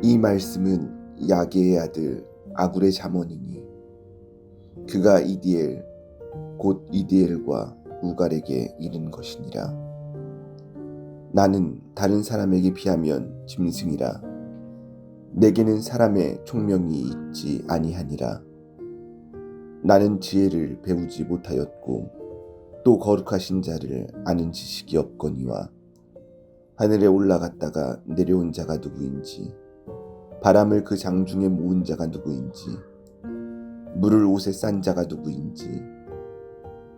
이 말씀은 야게의 아들 아굴의 잠언이니 그가 이디엘 곧 이디엘과 우갈에게 이른 것이니라. 나는 다른 사람에게 비하면 짐승이라. 내게는 사람의 총명이 있지 아니하니라. 나는 지혜를 배우지 못하였고 또 거룩하신 자를 아는 지식이 없거니와 하늘에 올라갔다가 내려온 자가 누구인지 바람을 그 장중에 모은 자가 누구인지 물을 옷에 싼 자가 누구인지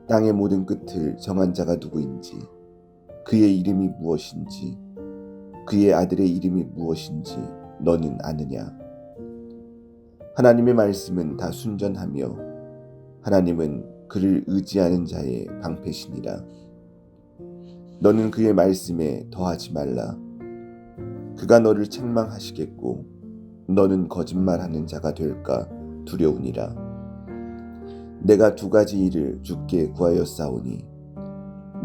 땅의 모든 끝을 정한 자가 누구인지 그의 이름이 무엇인지 그의 아들의 이름이 무엇인지 너는 아느냐? 하나님의 말씀은 다 순전하며 하나님은 그를 의지하는 자의 방패시니라. 너는 그의 말씀에 더하지 말라. 그가 너를 책망하시겠고 너는 거짓말하는 자가 될까 두려우니라. 내가 두 가지 일을 주께 구하였사오니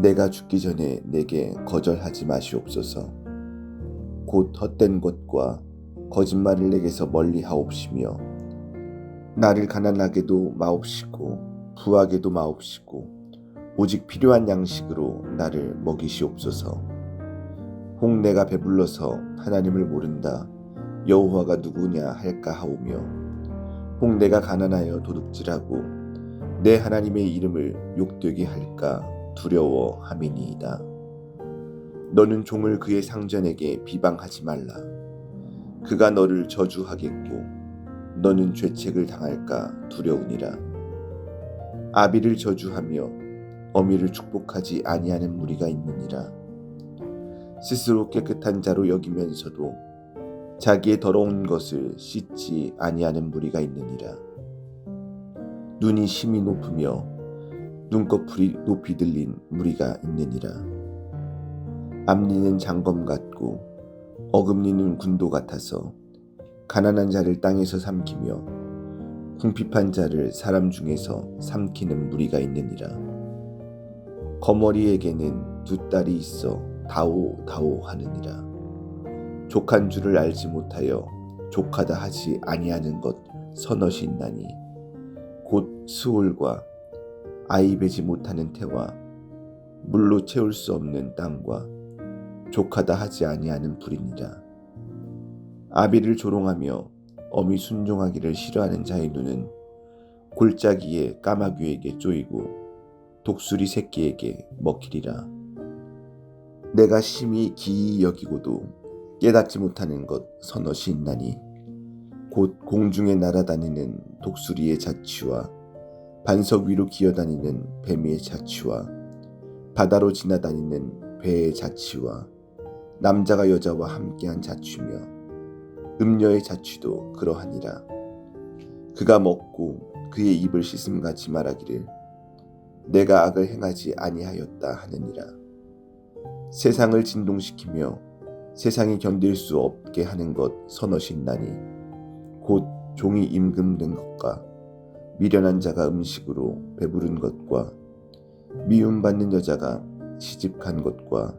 내가 죽기 전에 내게 거절하지 마시옵소서. 곧 헛된 것과 거짓말을 내게서 멀리 하옵시며 나를 가난하게도 마옵시고 부하게도 마옵시고 오직 필요한 양식으로 나를 먹이시옵소서. 혹 내가 배불러서 하나님을 모른다 여호와가 누구냐 할까 하오며 혹 내가 가난하여 도둑질하고 내 하나님의 이름을 욕되게 할까 두려워함이니이다. 너는 종을 그의 상전에게 비방하지 말라. 그가 너를 저주하겠고 너는 죄책을 당할까 두려우니라. 아비를 저주하며 어미를 축복하지 아니하는 무리가 있느니라. 스스로 깨끗한 자로 여기면서도 자기의 더러운 것을 씻지 아니하는 무리가 있느니라. 눈이 심히 높으며 눈꺼풀이 높이 들린 무리가 있느니라. 앞니는 장검 같고 어금니는 군도 같아서 가난한 자를 땅에서 삼키며 궁핍한 자를 사람 중에서 삼키는 무리가 있느니라. 거머리에게는 두 딸이 있어 다오다오 하느니라. 족한 줄을 알지 못하여 족하다 하지 아니하는 것 서넛이 있나니 곧 스올과 아이 베지 못하는 태와 물로 채울 수 없는 땅과 족하다 하지 아니하는 불이니라. 아비를 조롱하며 어미 순종하기를 싫어하는 자의 눈은 골짜기에 까마귀에게 쪼이고 독수리 새끼에게 먹히리라. 내가 심히 기이 여기고도 깨닫지 못하는 것 서넛이 있나니 곧 공중에 날아다니는 독수리의 자취와 반석 위로 기어다니는 뱀의 자취와 바다로 지나다니는 배의 자취와 남자가 여자와 함께한 자취며 음녀의 자취도 그러하니라. 그가 먹고 그의 입을 씻음같이 말하기를 내가 악을 행하지 아니하였다 하느니라. 세상을 진동시키며 세상이 견딜 수 없게 하는 것 서넛이 있나니 곧 종이 임금된 것과 미련한 자가 음식으로 배부른 것과 미움받는 여자가 시집간 것과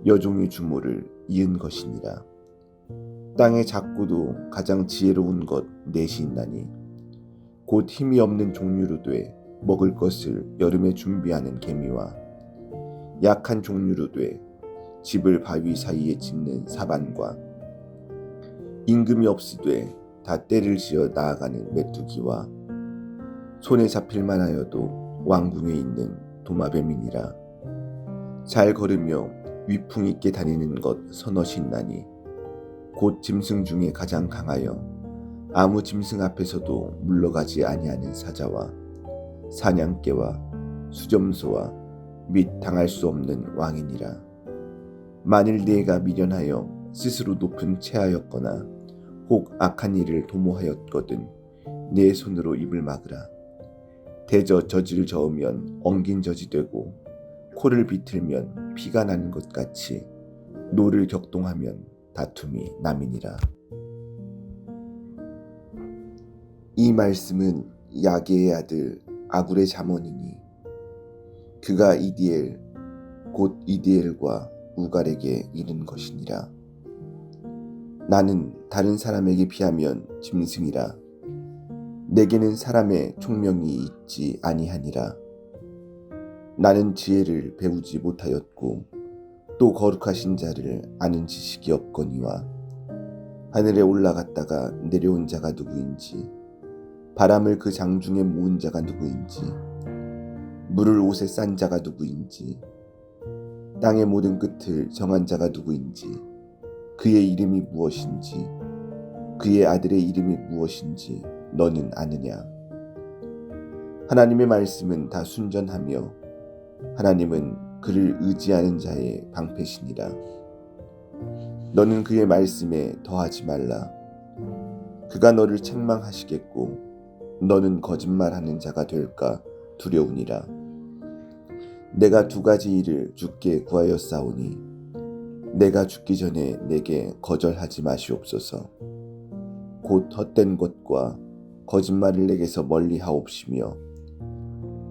여종이 주모를 이은 것이니라. 땅의 작고도 가장 지혜로운 것 넷이 있나니 곧 힘이 없는 종류로 돼 먹을 것을 여름에 준비하는 개미와 약한 종류로 돼 집을 바위 사이에 짓는 사반과 임금이 없으되 다 때를 지어 나아가는 메뚜기와 손에 잡힐만 하여도 왕궁에 있는 도마뱀이니라. 잘 걸으며 위풍 있게 다니는 것 서넛이 있나니 곧 짐승 중에 가장 강하여 아무 짐승 앞에서도 물러가지 아니하는 사자와 사냥개와 수점소와 및 당할 수 없는 왕이니라. 만일 네가 미련하여 스스로 높은 체하였거나 혹 악한 일을 도모하였거든 네 손으로 입을 막으라. 대저 젖을 저으면 엉긴 젖이 되고 코를 비틀면 피가 나는 것 같이 노를 격동하면 다툼이 남이니라. 이 말씀은 야게의 아들 아굴의 잠언이니 그가 이디엘 곧 이디엘과 우갈에게 이른 것이니라. 나는 다른 사람에게 비하면 짐승이라. 내게는 사람의 총명이 있지 아니하니라. 나는 지혜를 배우지 못하였고 또 거룩하신 자를 아는 지식이 없거니와 하늘에 올라갔다가 내려온 자가 누구인지, 바람을 그 장중에 모은 자가 누구인지, 물을 옷에 싼 자가 누구인지, 땅의 모든 끝을 정한 자가 누구인지, 그의 이름이 무엇인지, 그의 아들의 이름이 무엇인지 너는 아느냐? 하나님의 말씀은 다 순전하며 하나님은 그를 의지하는 자의 방패시니라. 너는 그의 말씀에 더하지 말라. 그가 너를 책망하시겠고 너는 거짓말하는 자가 될까 두려우니라. 내가 두 가지 일을 주께 구하였사오니 내가 죽기 전에 내게 거절하지 마시옵소서. 곧 헛된 것과 거짓말을 내게서 멀리 하옵시며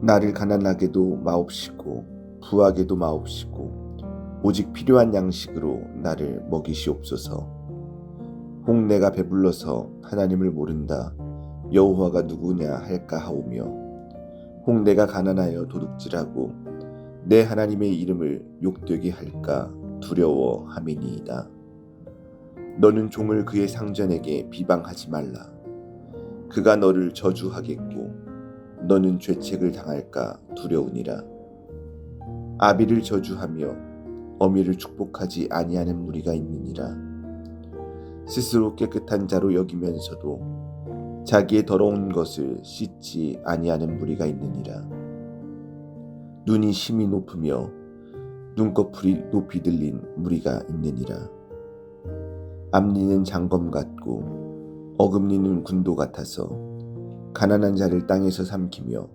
나를 가난하게도 마옵시고 부하게도 마옵시고 오직 필요한 양식으로 나를 먹이시옵소서. 혹 내가 배불러서 하나님을 모른다 여호와가 누구냐 할까 하오며 혹 내가 가난하여 도둑질하고 내 하나님의 이름을 욕되게 할까 두려워함이니이다. 너는 종을 그의 상전에게 비방하지 말라. 그가 너를 저주하겠고 너는 죄책을 당할까 두려우니라. 아비를 저주하며 어미를 축복하지 아니하는 무리가 있느니라. 스스로 깨끗한 자로 여기면서도 자기의 더러운 것을 씻지 아니하는 무리가 있느니라. 눈이 심히 높으며 눈꺼풀이 높이 들린 무리가 있느니라. 앞니는 장검 같고 어금니는 군도 같아서 가난한 자를 땅에서 삼키며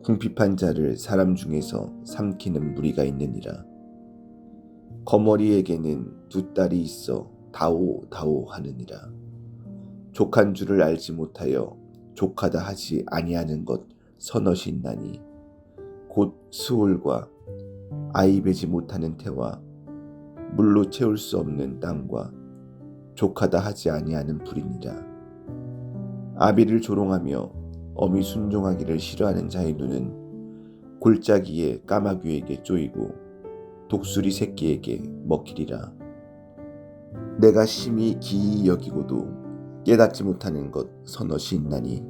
궁핍한 자를 사람 중에서 삼키는 무리가 있느니라. 거머리에게는 두 딸이 있어 다오다오 하느니라. 족한 줄을 알지 못하여 족하다 하지 아니하는 것 서넛이 있나니 곧 수올과 아이 베지 못하는 태와 물로 채울 수 없는 땅과 족하다 하지 아니하는 불이니라. 아비를 조롱하며 어미 순종하기를 싫어하는 자의 눈은 골짜기에 까마귀에게 쪼이고 독수리 새끼에게 먹히리라. 내가 심히 기이 여기고도 깨닫지 못하는 것 서넛이 있나니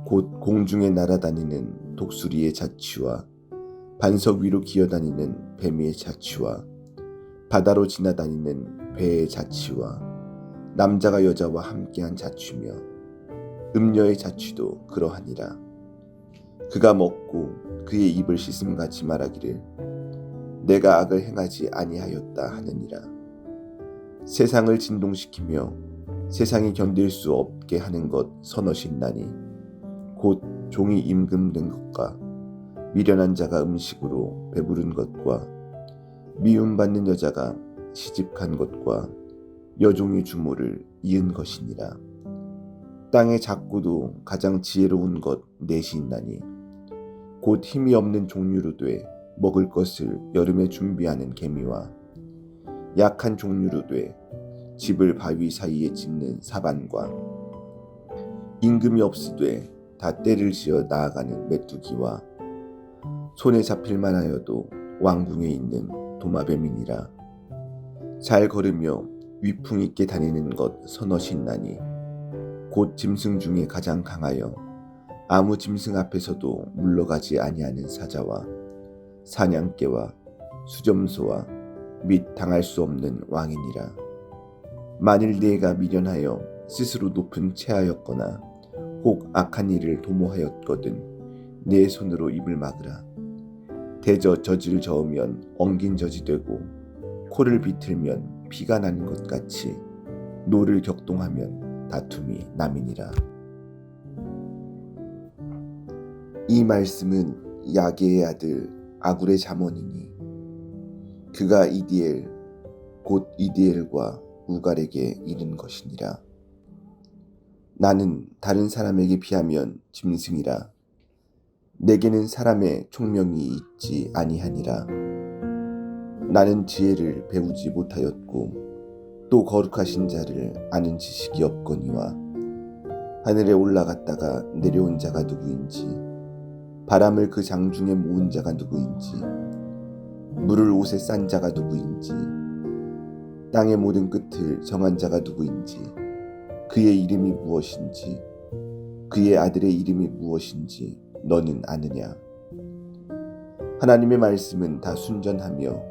곧 공중에 날아다니는 독수리의 자취와 반석 위로 기어다니는 뱀의 자취와 바다로 지나다니는 배의 자취와 남자가 여자와 함께한 자취며 음녀의 자취도 그러하니라. 그가 먹고 그의 입을 씻음같이 말하기를 내가 악을 행하지 아니하였다 하느니라. 세상을 진동시키며 세상이 견딜 수 없게 하는 것 서넛이 있나니 곧 종이 임금된 것과 미련한 자가 음식으로 배부른 것과 미움받는 여자가 시집간 것과 여종이 주모를 이은 것이니라. 땅의 작고도 가장 지혜로운 것 넷이 있나니 곧 힘이 없는 종류로 돼 먹을 것을 여름에 준비하는 개미와 약한 종류로 돼 집을 바위 사이에 짓는 사반과 임금이 없으되 다 때를 지어 나아가는 메뚜기와 손에 잡힐 만하여도 왕궁에 있는 도마뱀이니라. 잘 걸으며 위풍 있게 다니는 것 서넛이 있나니 곧 짐승 중에 가장 강하여 아무 짐승 앞에서도 물러가지 아니하는 사자와 사냥개와 수점소와 및 당할 수 없는 왕이니라. 만일 네가 미련하여 스스로 높은 체하였거나 혹 악한 일을 도모하였거든 네 손으로 입을 막으라. 대저 젖을 저으면 엉긴 젖이 되고 코를 비틀면 피가 나는 것 같이 노를 격동하면 다툼이 남이니라. 이 말씀은 야게의 아들 아굴의 잠언이니 그가 이디엘 곧 이디엘과 우갈에게 이른 것이니라. 나는 다른 사람에게 비하면 짐승이라. 내게는 사람의 총명이 있지 아니하니라. 나는 지혜를 배우지 못하였고 또 거룩하신 자를 아는 지식이 없거니와 하늘에 올라갔다가 내려온 자가 누구인지 바람을 그 장중에 모은 자가 누구인지 물을 옷에 싼 자가 누구인지 땅의 모든 끝을 정한 자가 누구인지 그의 이름이 무엇인지 그의 아들의 이름이 무엇인지 너는 아느냐? 하나님의 말씀은 다 순전하며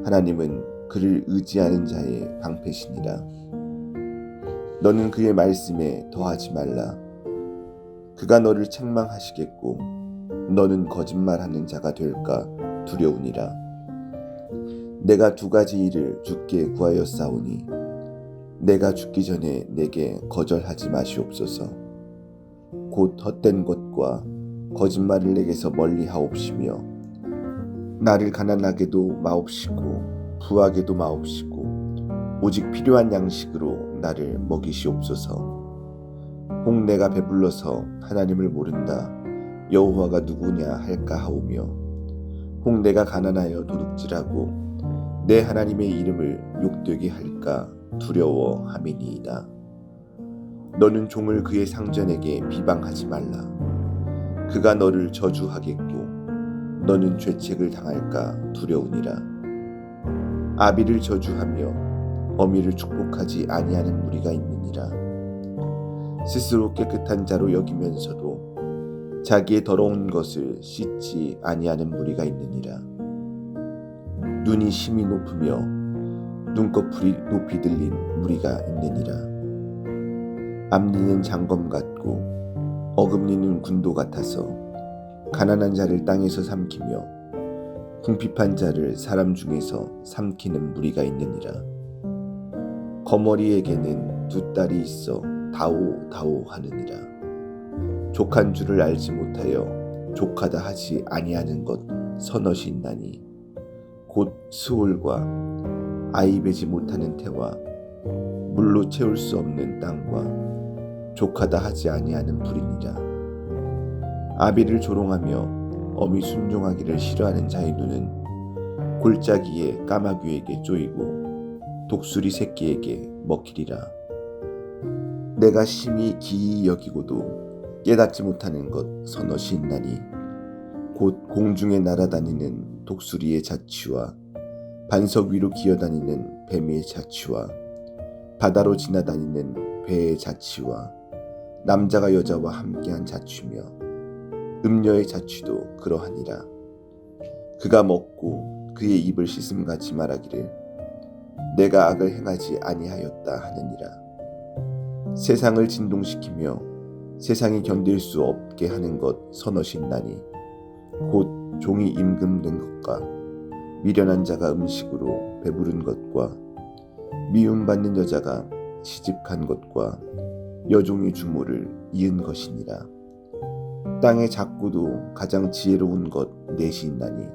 하나님은 그를 의지하는 자의 방패시니라. 너는 그의 말씀에 더하지 말라. 그가 너를 책망하시겠고 너는 거짓말하는 자가 될까 두려우니라. 내가 두 가지 일을 주께 구하였사오니 내가 죽기 전에 내게 거절하지 마시옵소서. 곧 헛된 것과 거짓말을 내게서 멀리 하옵시며 나를 가난하게도 마옵시고 부하게도 마옵시고 오직 필요한 양식으로 나를 먹이시옵소서. 혹 내가 배불러서 하나님을 모른다 여호와가 누구냐 할까 하오며 혹 내가 가난하여 도둑질하고 내 하나님의 이름을 욕되게 할까 두려워함이니이다. 너는 종을 그의 상전에게 비방하지 말라. 그가 너를 저주하겠고 너는 죄책을 당할까 두려우니라. 아비를 저주하며 어미를 축복하지 아니하는 무리가 있느니라. 스스로 깨끗한 자로 여기면서도 자기의 더러운 것을 씻지 아니하는 무리가 있느니라. 눈이 심히 높으며 눈꺼풀이 높이 들린 무리가 있느니라. 앞니는 장검 같고 어금니는 군도 같아서 가난한 자를 땅에서 삼키며 궁핍한 자를 사람 중에서 삼키는 무리가 있느니라. 거머리에게는 두 딸이 있어 다오 하느니라. 족한 줄을 알지 못하여 족하다 하지 아니하는 것 서넛이 있나니 곧 스올과 아이 베지 못하는 태와 물로 채울 수 없는 땅과 족하다 하지 아니하는 불이니라. 아비를 조롱하며 어미 순종하기를 싫어하는 자의 눈은 골짜기에 까마귀에게 쪼이고 독수리 새끼에게 먹히리라. 내가 심히 기이 여기고도 깨닫지 못하는 것 서넛이 있나니 곧 공중에 날아다니는 독수리의 자취와 반석 위로 기어다니는 뱀의 자취와 바다로 지나다니는 배의 자취와 남자가 여자와 함께한 자취며 음녀의 자취도 그러하니라. 그가 먹고 그의 입을 씻음같이 말하기를 내가 악을 행하지 아니하였다 하느니라. 세상을 진동시키며 세상이 견딜 수 없게 하는 것 서넛이 있나니 곧 종이 임금된 것과 미련한 자가 음식으로 배부른 것과 미움받는 여자가 시집간 것과 여종이 주모를 이은 것이니라. 땅의 작고도 가장 지혜로운 것 넷이 있나니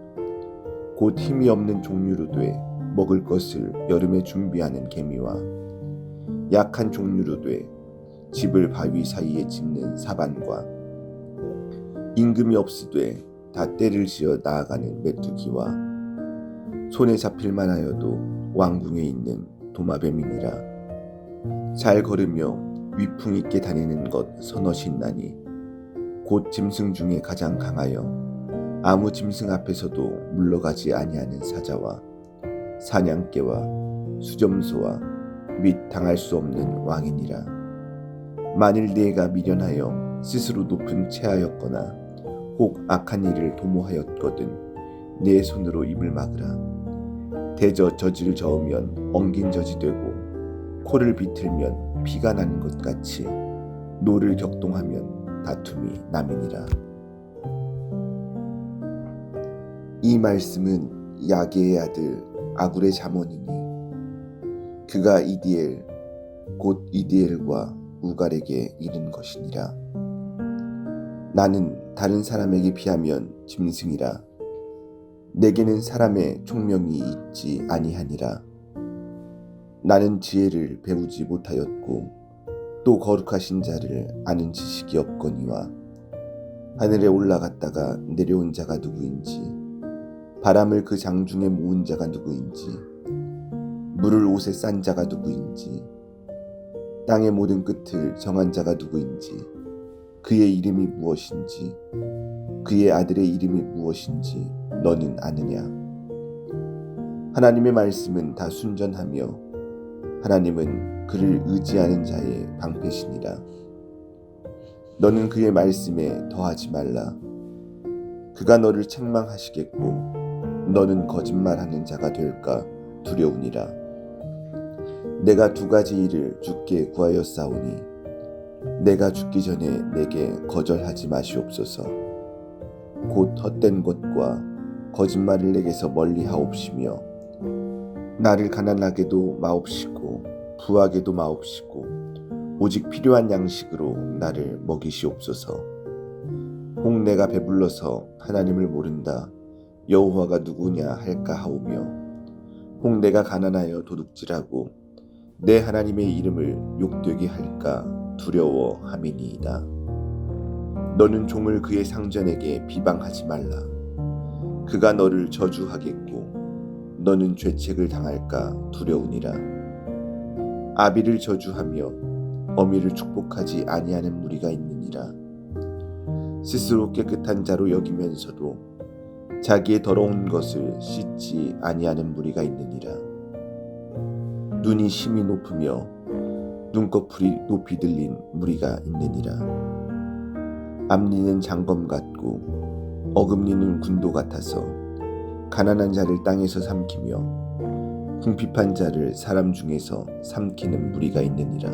곧 힘이 없는 종류로 돼 먹을 것을 여름에 준비하는 개미와 약한 종류로 돼 집을 바위 사이에 짓는 사반과 임금이 없으되 다 때를 지어 나아가는 메뚜기와 손에 잡힐만 하여도 왕궁에 있는 도마뱀이니라. 잘 걸으며 위풍 있게 다니는 것 서넛이 있나니 곧 짐승 중에 가장 강하여 아무 짐승 앞에서도 물러가지 아니하는 사자와 사냥개와 수점소와 및 당할 수 없는 왕이니라. 만일 네가 미련하여 스스로 높은 체하였거나 혹 악한 일을 도모하였거든 내 손으로 입을 막으라. 대저 젖을 저으면 엉긴 젖이 되고 코를 비틀면 피가 나는 것 같이 노를 격동하면 다툼이 남이니라. 이 말씀은 야게의 아들 아굴의 잠언이니 그가 이디엘 곧 이디엘과 우갈에게 이른 것이니라. 나는 다른 사람에게 비하면 짐승이라. 내게는 사람의 총명이 있지 아니하니라. 나는 지혜를 배우지 못하였고 또 거룩하신 자를 아는 지식이 없거니와 하늘에 올라갔다가 내려온 자가 누구인지 바람을 그 장중에 모은 자가 누구인지 물을 옷에 싼 자가 누구인지, 땅의 모든 끝을 정한 자가 누구인지, 그의 이름이 무엇인지, 그의 아들의 이름이 무엇인지 너는 아느냐? 하나님의 말씀은 다 순전하며 하나님은 그를 의지하는 자의 방패시니라. 너는 그의 말씀에 더하지 말라. 그가 너를 책망하시겠고 너는 거짓말하는 자가 될까 두려우니라. 내가 두 가지 일을 주께 구하였사오니 내가 죽기 전에 내게 거절하지 마시옵소서. 곧 헛된 것과 거짓말을 내게서 멀리 하옵시며 나를 가난하게도 마옵시고 부하게도 마옵시고 오직 필요한 양식으로 나를 먹이시옵소서. 혹 내가 배불러서 하나님을 모른다 여호와가 누구냐 할까 하오며 혹 내가 가난하여 도둑질하고 내 하나님의 이름을 욕되게 할까 두려워함이니이다. 너는 종을 그의 상전에게 비방하지 말라. 그가 너를 저주하겠고 너는 죄책을 당할까 두려우니라. 아비를 저주하며 어미를 축복하지 아니하는 무리가 있느니라. 스스로 깨끗한 자로 여기면서도 자기의 더러운 것을 씻지 아니하는 무리가 있느니라. 눈이 심히 높으며 눈꺼풀이 높이 들린 무리가 있느니라. 앞니는 장검 같고 어금니는 군도 같아서 가난한 자를 땅에서 삼키며 궁핍한 자를 사람 중에서 삼키는 무리가 있느니라.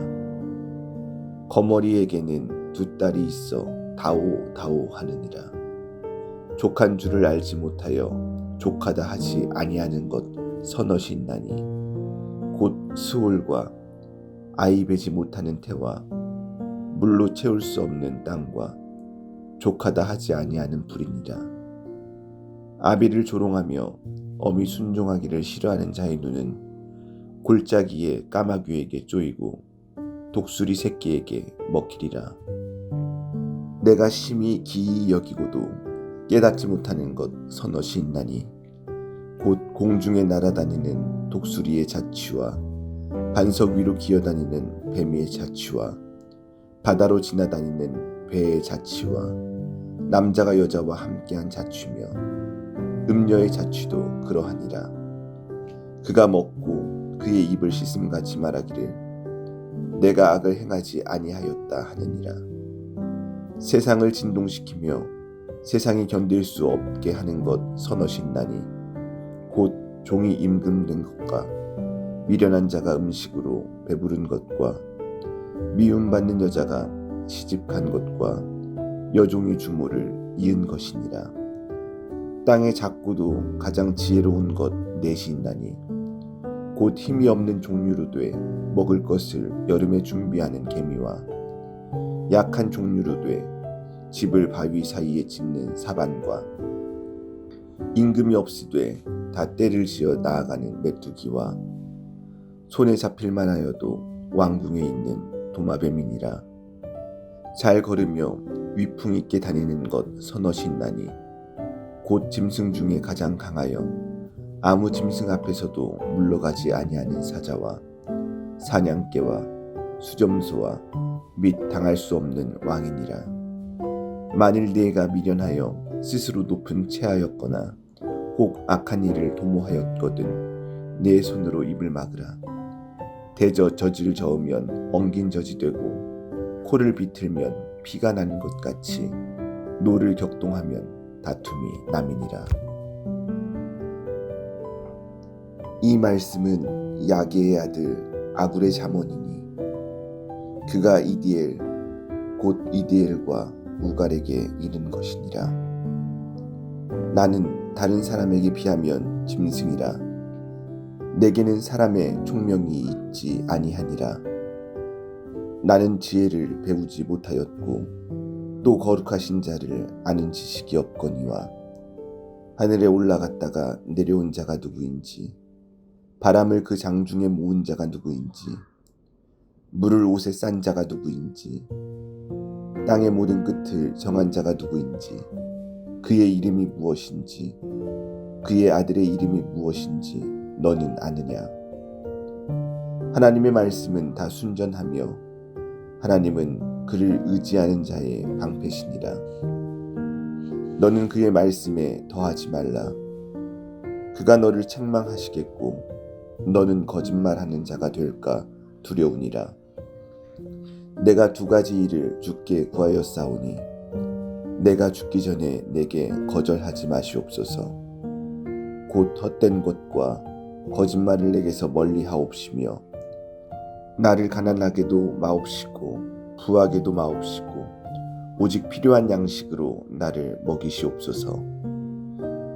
거머리에게는 두 딸이 있어 다오 하느니라. 족한 줄을 알지 못하여 족하다 하지 아니하는 것 서너시 있나니 곧 스올과 아이 베지 못하는 태와 물로 채울 수 없는 땅과 족하다 하지 아니하는 불이니라. 아비를 조롱하며 어미 순종하기를 싫어하는 자의 눈은 골짜기에 까마귀에게 쪼이고 독수리 새끼에게 먹히리라. 내가 심히 기이 여기고도 깨닫지 못하는 것 서너시 있나니 곧 공중에 날아다니는 독수리의 자취와 반석 위로 기어다니는 뱀의 자취와 바다로 지나다니는 배의 자취와 남자가 여자와 함께한 자취며 음녀의 자취도 그러하니라. 그가 먹고 그의 입을 씻음같이 말하기를 내가 악을 행하지 아니하였다 하느니라. 세상을 진동시키며 세상이 견딜 수 없게 하는 것 서너시 있나니 곧 종이 임금 든 것과 미련한 자가 음식으로 배부른 것과 미움받는 여자가 시집간 것과 여종의 주모를 이은 것이니라. 땅의 작고도 가장 지혜로운 것 넷이 있나니 곧 힘이 없는 종류로 돼 먹을 것을 여름에 준비하는 개미와 약한 종류로 돼 집을 바위 사이에 짓는 사반과 임금이 없으되 다 때를 지어 나아가는 메뚜기와 손에 잡힐만 하여도 왕궁에 있는 도마뱀이니라. 잘 걸으며 위풍 있게 다니는 것 서너시 있나니 곧 짐승 중에 가장 강하여 아무 짐승 앞에서도 물러가지 아니하는 사자와 사냥개와 수점소와 및 당할 수 없는 왕이니라. 만일 네가 미련하여 스스로 높은 체하였거나 혹 악한 일을 도모하였거든 네 손으로 입을 막으라. 대저 젖을 저으면 엉긴 젖이 되고 코를 비틀면 피가 나는 것 같이 노를 격동하면 다툼이 남이니라. 이 말씀은 야게의 아들 아굴의 잠언이니 그가 이디엘 곧 이디엘과 우갈에게 이른 것이니라. 나는 다른 사람에게 비하면 짐승이라. 내게는 사람의 총명이 있지 아니하니라. 나는 지혜를 배우지 못하였고 또 거룩하신 자를 아는 지식이 없거니와 하늘에 올라갔다가 내려온 자가 누구인지 바람을 그 장중에 모은 자가 누구인지 물을 옷에 싼 자가 누구인지 땅의 모든 끝을 정한 자가 누구인지 그의 이름이 무엇인지 그의 아들의 이름이 무엇인지 너는 아느냐? 하나님의 말씀은 다 순전하며 하나님은 그를 의지하는 자의 방패시니라. 너는 그의 말씀에 더하지 말라. 그가 너를 책망하시겠고 너는 거짓말하는 자가 될까 두려우니라. 내가 두 가지 일을 주께 구하였사오니 내가 죽기 전에 내게 거절하지 마시옵소서. 곧 헛된 것과 거짓말을 내게서 멀리 하옵시며 나를 가난하게도 마옵시고 부하게도 마옵시고 오직 필요한 양식으로 나를 먹이시옵소서.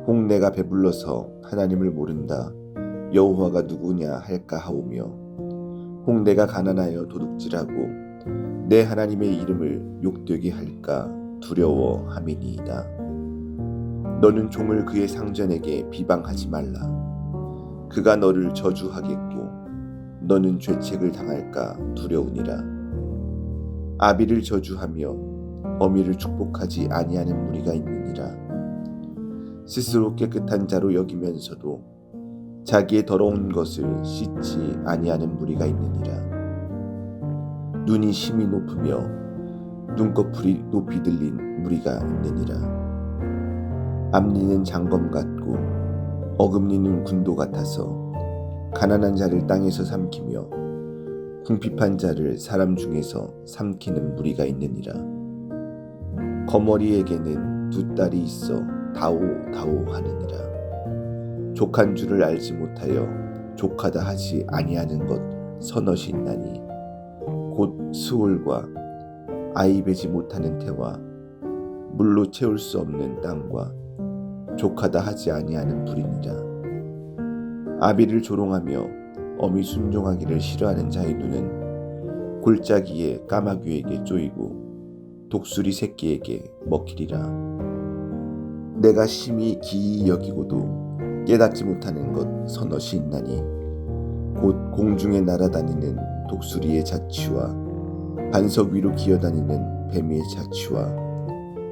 혹 내가 배불러서 하나님을 모른다 여호와가 누구냐 할까 하오며 혹 내가 가난하여 도둑질하고 내 하나님의 이름을 욕되게 할까 두려워함이니이다. 너는 종을 그의 상전에게 비방하지 말라. 그가 너를 저주하겠고 너는 죄책을 당할까 두려우니라. 아비를 저주하며 어미를 축복하지 아니하는 무리가 있느니라. 스스로 깨끗한 자로 여기면서도 자기의 더러운 것을 씻지 아니하는 무리가 있느니라. 눈이 심히 높으며 눈꺼풀이 높이 들린 무리가 있느니라. 앞니는 장검 같고 어금니는 군도 같아서 가난한 자를 땅에서 삼키며 궁핍한 자를 사람 중에서 삼키는 무리가 있느니라. 거머리에게는 두 딸이 있어 다오다오 하느니라. 족한 줄을 알지 못하여 족하다 하지 아니하는 것 서넛이 있나니 곧 수월과 아이 베지 못하는 태와 물로 채울 수 없는 땅과 족하다 하지 아니하는 불이니라. 아비를 조롱하며 어미 순종하기를 싫어하는 자의 눈은 골짜기에 까마귀에게 쪼이고 독수리 새끼에게 먹히리라. 내가 심히 기이 여기고도 깨닫지 못하는 것 서넛이 있나니 곧 공중에 날아다니는 독수리의 자취와 반석 위로 기어다니는 뱀의 자취와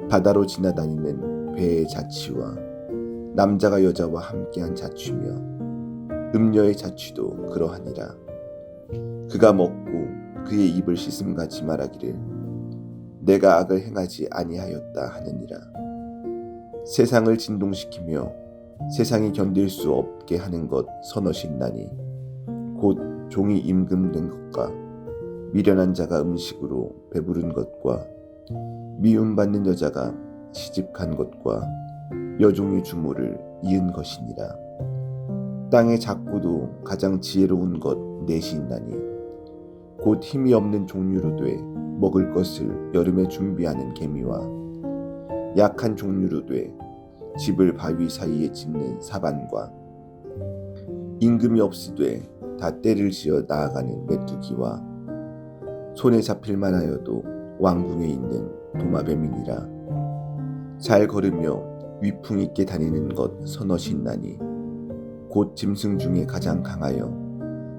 바다로 지나다니는 배의 자취와 남자가 여자와 함께한 자취며 음녀의 자취도 그러하니라. 그가 먹고 그의 입을 씻음같이 말하기를 내가 악을 행하지 아니하였다 하느니라. 세상을 진동시키며 세상이 견딜 수 없게 하는 것 서넛이 있나니 곧 종이 임금된 것과 미련한 자가 음식으로 배부른 것과 미움받는 여자가 시집간 것과 여종의 주모를 이은 것이니라. 땅의 작고도 가장 지혜로운 것 넷이 있나니 곧 힘이 없는 종류로 돼 먹을 것을 여름에 준비하는 개미와 약한 종류로 돼 집을 바위 사이에 짓는 사반과 임금이 없이되 다 때를 지어 나아가는 메뚜기와 손에 잡힐 만하여도 왕궁에 있는 도마뱀이니라. 잘 걸으며 위풍 있게 다니는 것 서넛이 있나니 곧 짐승 중에 가장 강하여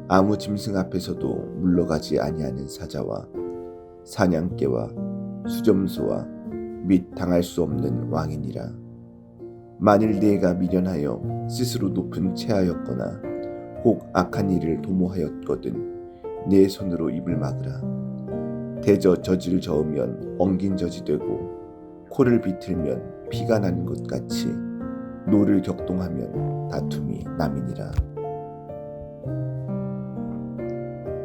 아무 짐승 앞에서도 물러가지 아니하는 사자와 사냥개와 수점소와 및 당할 수 없는 왕이니라. 만일 네가 미련하여 스스로 높은 체하였거나 혹 악한 일을 도모하였거든 네 손으로 입을 막으라. 대저 젖을 저으면 엉긴 젖이 되고 코를 비틀면 피가 나는 것 같이 노를 격동하면 다툼이 남이니라.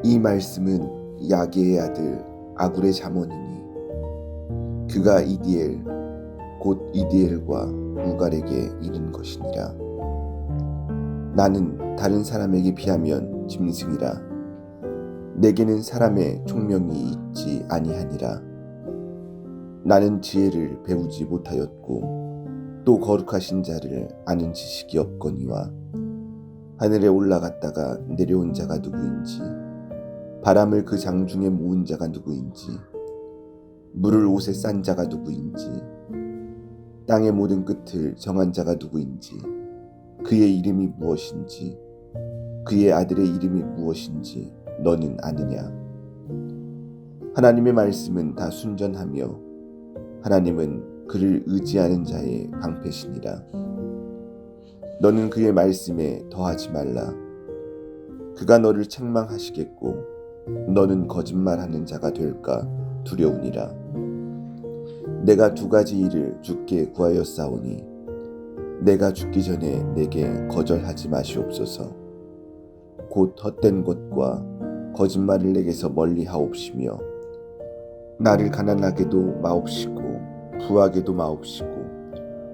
이 말씀은 야게의 아들 아굴의 잠언이니 그가 이디엘 곧 이디엘과 우갈에게 이른 것이니라. 나는 다른 사람에게 비하면 짐승이라. 내게는 사람의 총명이 있지 아니하니라. 나는 지혜를 배우지 못하였고 또 거룩하신 자를 아는 지식이 없거니와 하늘에 올라갔다가 내려온 자가 누구인지 바람을 그 장중에 모은 자가 누구인지 물을 옷에 싼 자가 누구인지 땅의 모든 끝을 정한 자가 누구인지 그의 이름이 무엇인지 그의 아들의 이름이 무엇인지 너는 아느냐? 하나님의 말씀은 다 순전하며 하나님은 그를 의지하는 자의 방패시니라. 너는 그의 말씀에 더하지 말라. 그가 너를 책망하시겠고 너는 거짓말하는 자가 될까 두려우니라. 내가 두 가지 일을 주께 구하였사오니 내가 죽기 전에 내게 거절하지 마시옵소서. 곧 헛된 것과 거짓말을 내게서 멀리 하옵시며 나를 가난하게도 마옵시고 부하게도 마옵시고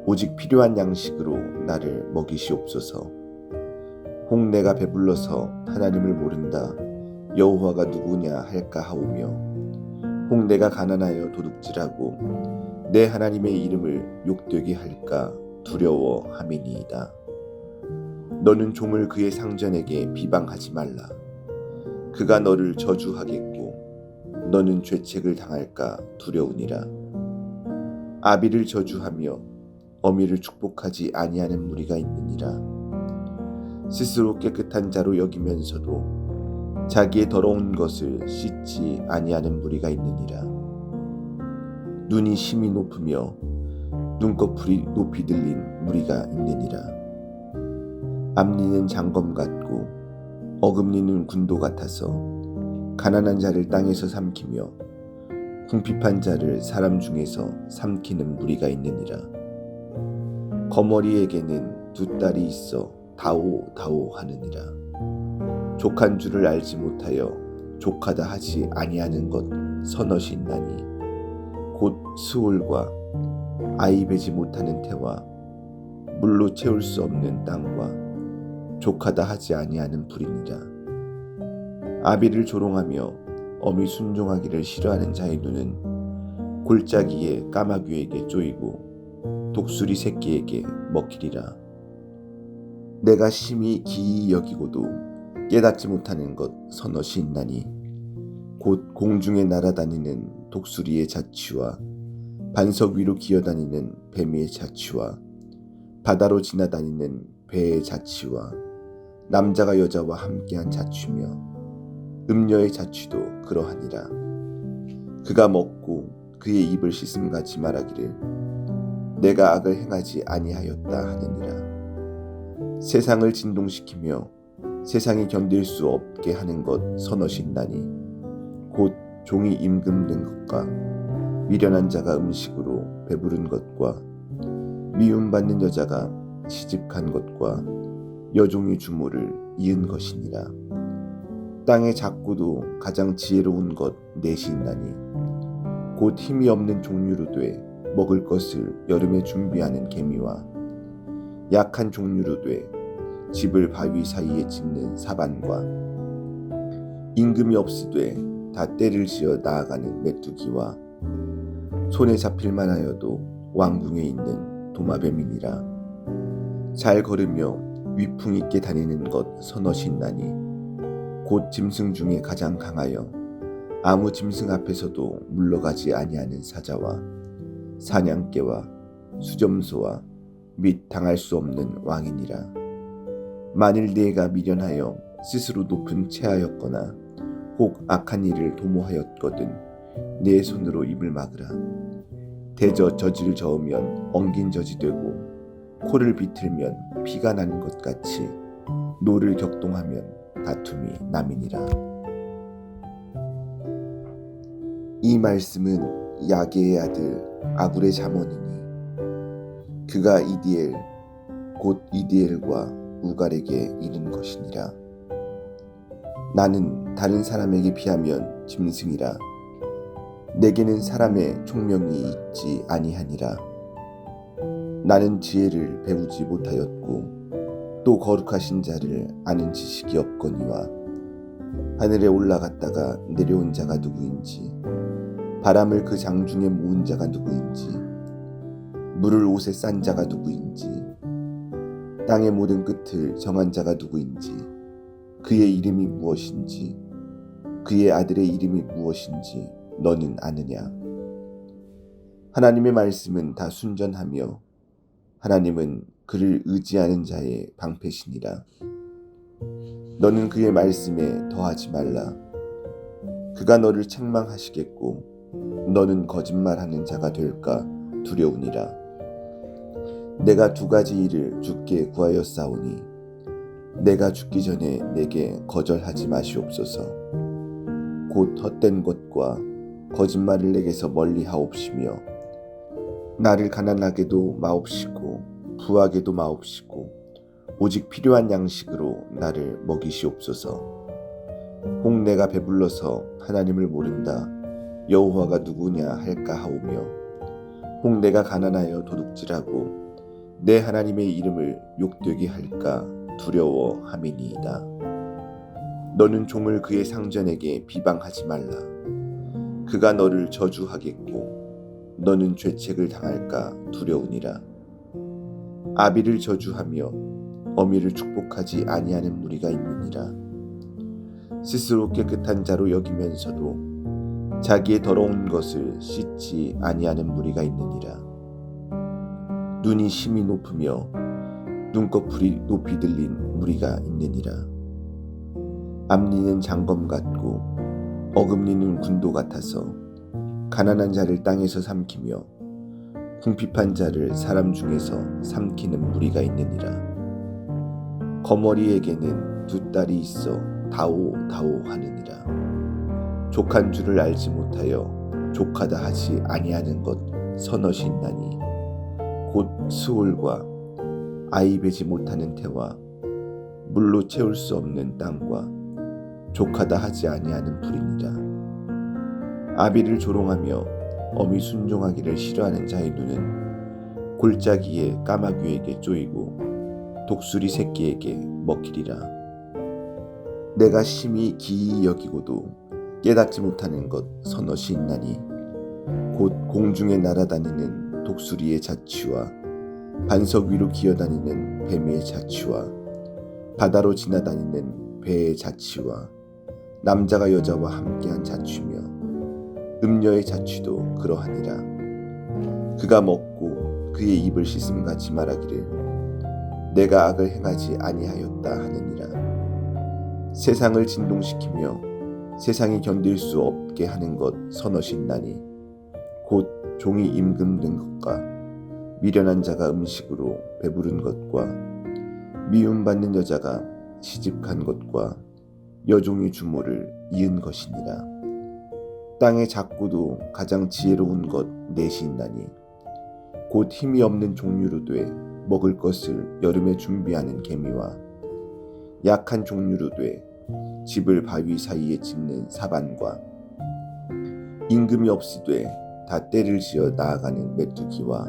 오직 필요한 양식으로 나를 먹이시옵소서. 혹 내가 배불러서 하나님을 모른다 여호와가 누구냐 할까 하오며 혹 내가 가난하여 도둑질하고 내 하나님의 이름을 욕되게 할까 두려워함이니이다. 너는 종을 그의 상전에게 비방하지 말라. 그가 너를 저주하겠고 너는 죄책을 당할까 두려우니라. 아비를 저주하며 어미를 축복하지 아니하는 무리가 있느니라. 스스로 깨끗한 자로 여기면서도 자기의 더러운 것을 씻지 아니하는 무리가 있느니라. 눈이 심히 높으며 눈꺼풀이 높이 들린 무리가 있느니라. 앞니는 장검 같고 어금니는 군도 같아서 가난한 자를 땅에서 삼키며 궁핍한 자를 사람 중에서 삼키는 무리가 있느니라. 거머리에게는 두 딸이 있어 다오 하느니라. 족한 줄을 알지 못하여 족하다 하지 아니하는 것 서너시 있나니 곧 스올과 아이 베지 못하는 태와 물로 채울 수 없는 땅과 족하다 하지 아니하는 불이니라. 아비를 조롱하며 어미 순종하기를 싫어하는 자의 눈은 골짜기에 까마귀에게 쪼이고 독수리 새끼에게 먹히리라. 내가 심히 기이 여기고도 깨닫지 못하는 것 서너시 있나니 곧 공중에 날아다니는 독수리의 자취와 반석 위로 기어다니는 뱀의 자취와 바다로 지나다니는 배의 자취와 남자가 여자와 함께한 자취며 음녀의 자취도 그러하니라. 그가 먹고 그의 입을 씻음같이 말하기를 내가 악을 행하지 아니하였다 하느니라. 세상을 진동시키며 세상이 견딜 수 없게 하는 것 서너시 있나니 곧 종이 임금된 것과 미련한 자가 음식으로 배부른 것과 미움받는 여자가 시집간 것과 여종이 주모를 이은 것이니라. 땅의 작고도 가장 지혜로운 것 넷이 있나니 곧 힘이 없는 종류로 돼 먹을 것을 여름에 준비하는 개미와 약한 종류로 돼 집을 바위 사이에 짓는 사반과 임금이 없으되 다 때를 지어 나아가는 메뚜기와 손에 잡힐만 하여도 왕궁에 있는 도마뱀이니라. 잘 걸으며 위풍 있게 다니는 것 서너시 있나니 곧 짐승 중에 가장 강하여 아무 짐승 앞에서도 물러가지 아니하는 사자와 사냥개와 수점소와 및 당할 수 없는 왕이니라. 만일 네가 미련하여 스스로 높은 체하였거나 혹 악한 일을 도모하였거든 네 손으로 입을 막으라. 대저 젖을 저으면 엉긴 젖이 되고 코를 비틀면 피가 나는 것 같이 노를 격동하면 다툼이 남이니라. 이 말씀은 야게의 아들 아굴의 잠언이니 그가 이디엘 곧 이디엘과 우갈에게 이른 것이니라. 나는 다른 사람에게 비하면 짐승이라 내게는 사람의 총명이 있지 아니하니라. 나는 지혜를 배우지 못하였고 또 거룩하신 자를 아는 지식이 없거니와 하늘에 올라갔다가 내려온 자가 누구인지 바람을 그 장중에 모은 자가 누구인지 물을 옷에 싼 자가 누구인지 땅의 모든 끝을 정한 자가 누구인지 그의 이름이 무엇인지 그의 아들의 이름이 무엇인지 너는 아느냐? 하나님의 말씀은 다 순전하며 하나님은 그를 의지하는 자의 방패시니라. 너는 그의 말씀에 더하지 말라. 그가 너를 책망하시겠고 너는 거짓말하는 자가 될까 두려우니라. 내가 두 가지 일을 주께 구하였사오니 내가 죽기 전에 내게 거절하지 마시옵소서. 곧 헛된 것과 거짓말을 내게서 멀리 하옵시며 나를 가난하게도 마옵시고 부하게도 마옵시고 오직 필요한 양식으로 나를 먹이시옵소서. 혹 내가 배불러서 하나님을 모른다 여호와가 누구냐 할까 하오며 혹 내가 가난하여 도둑질하고 내 하나님의 이름을 욕되게 할까 두려워함이니이다. 너는 종을 그의 상전에게 비방하지 말라. 그가 너를 저주하겠고 너는 죄책을 당할까 두려우니라. 아비를 저주하며 어미를 축복하지 아니하는 무리가 있느니라. 스스로 깨끗한 자로 여기면서도 자기의 더러운 것을 씻지 아니하는 무리가 있느니라. 눈이 심히 높으며 눈꺼풀이 높이 들린 무리가 있느니라. 앞니는 장검 같고 어금니는 군도 같아서 가난한 자를 땅에서 삼키며 궁핍한 자를 사람 중에서 삼키는 무리가 있느니라. 거머리에게는 두 딸이 있어 다오 다오 하느니라. 족한 줄을 알지 못하여 족하다 하지 아니하는 것 서너시 있나니 곧 수올과 아이 베지 못하는 태와 물로 채울 수 없는 땅과 족하다 하지 아니하는 불이니라. 아비를 조롱하며 어미 순종하기를 싫어하는 자의 눈은 골짜기에 까마귀에게 쪼이고 독수리 새끼에게 먹히리라. 내가 심히 기이 여기고도 깨닫지 못하는 것 서너시 있나니 곧 공중에 날아다니는 독수리의 자취와 반석 위로 기어다니는 뱀의 자취와 바다로 지나다니는 배의 자취와 남자가 여자와 함께한 자취며 음녀의 자취도 그러하니라. 그가 먹고 그의 입을 씻음같이 말하기를 내가 악을 행하지 아니하였다 하느니라. 세상을 진동시키며 세상이 견딜 수 없게 하는 것 서너시 있나니 곧 종이 임금된 것과 미련한 자가 음식으로 배부른 것과 미움받는 여자가 시집간 것과 여종이 주모를 이은 것이니라. 땅의 작고도 가장 지혜로운 것 넷이 있나니 곧 힘이 없는 종류로 돼 먹을 것을 여름에 준비하는 개미와 약한 종류로 돼 집을 바위 사이에 짓는 사반과 임금이 없이되 다 때를 지어 나아가는 메뚜기와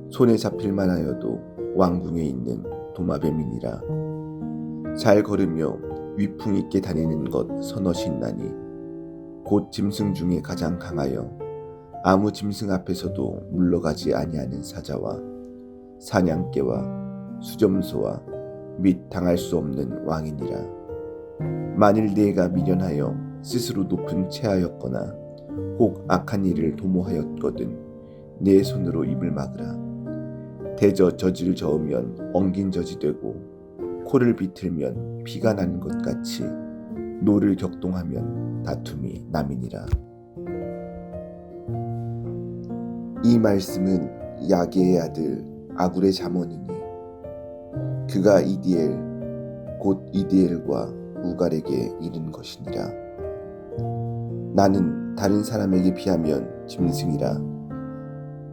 손에 잡힐만 하여도 왕궁에 있는 도마뱀이니라. 잘 걸으며 위풍 있게 다니는 것 서너시 있나니 곧 짐승 중에 가장 강하여 아무 짐승 앞에서도 물러가지 아니하는 사자와 사냥개와 수점소와 및 당할 수 없는 왕이니라. 만일 네가 미련하여 스스로 높은 체하였거나 혹 악한 일을 도모하였거든 네 손으로 입을 막으라. 대저 젖을 저으면 엉긴 젖이 되고 코를 비틀면 피가 나는 것 같이 노를 격동하면 다툼이 남이니라. 이 말씀은 야게의 아들 아굴의 잠언이니 그가 이디엘 곧 이디엘과 우갈에게 이른 것이니라. 나는 다른 사람에게 비하면 짐승이라.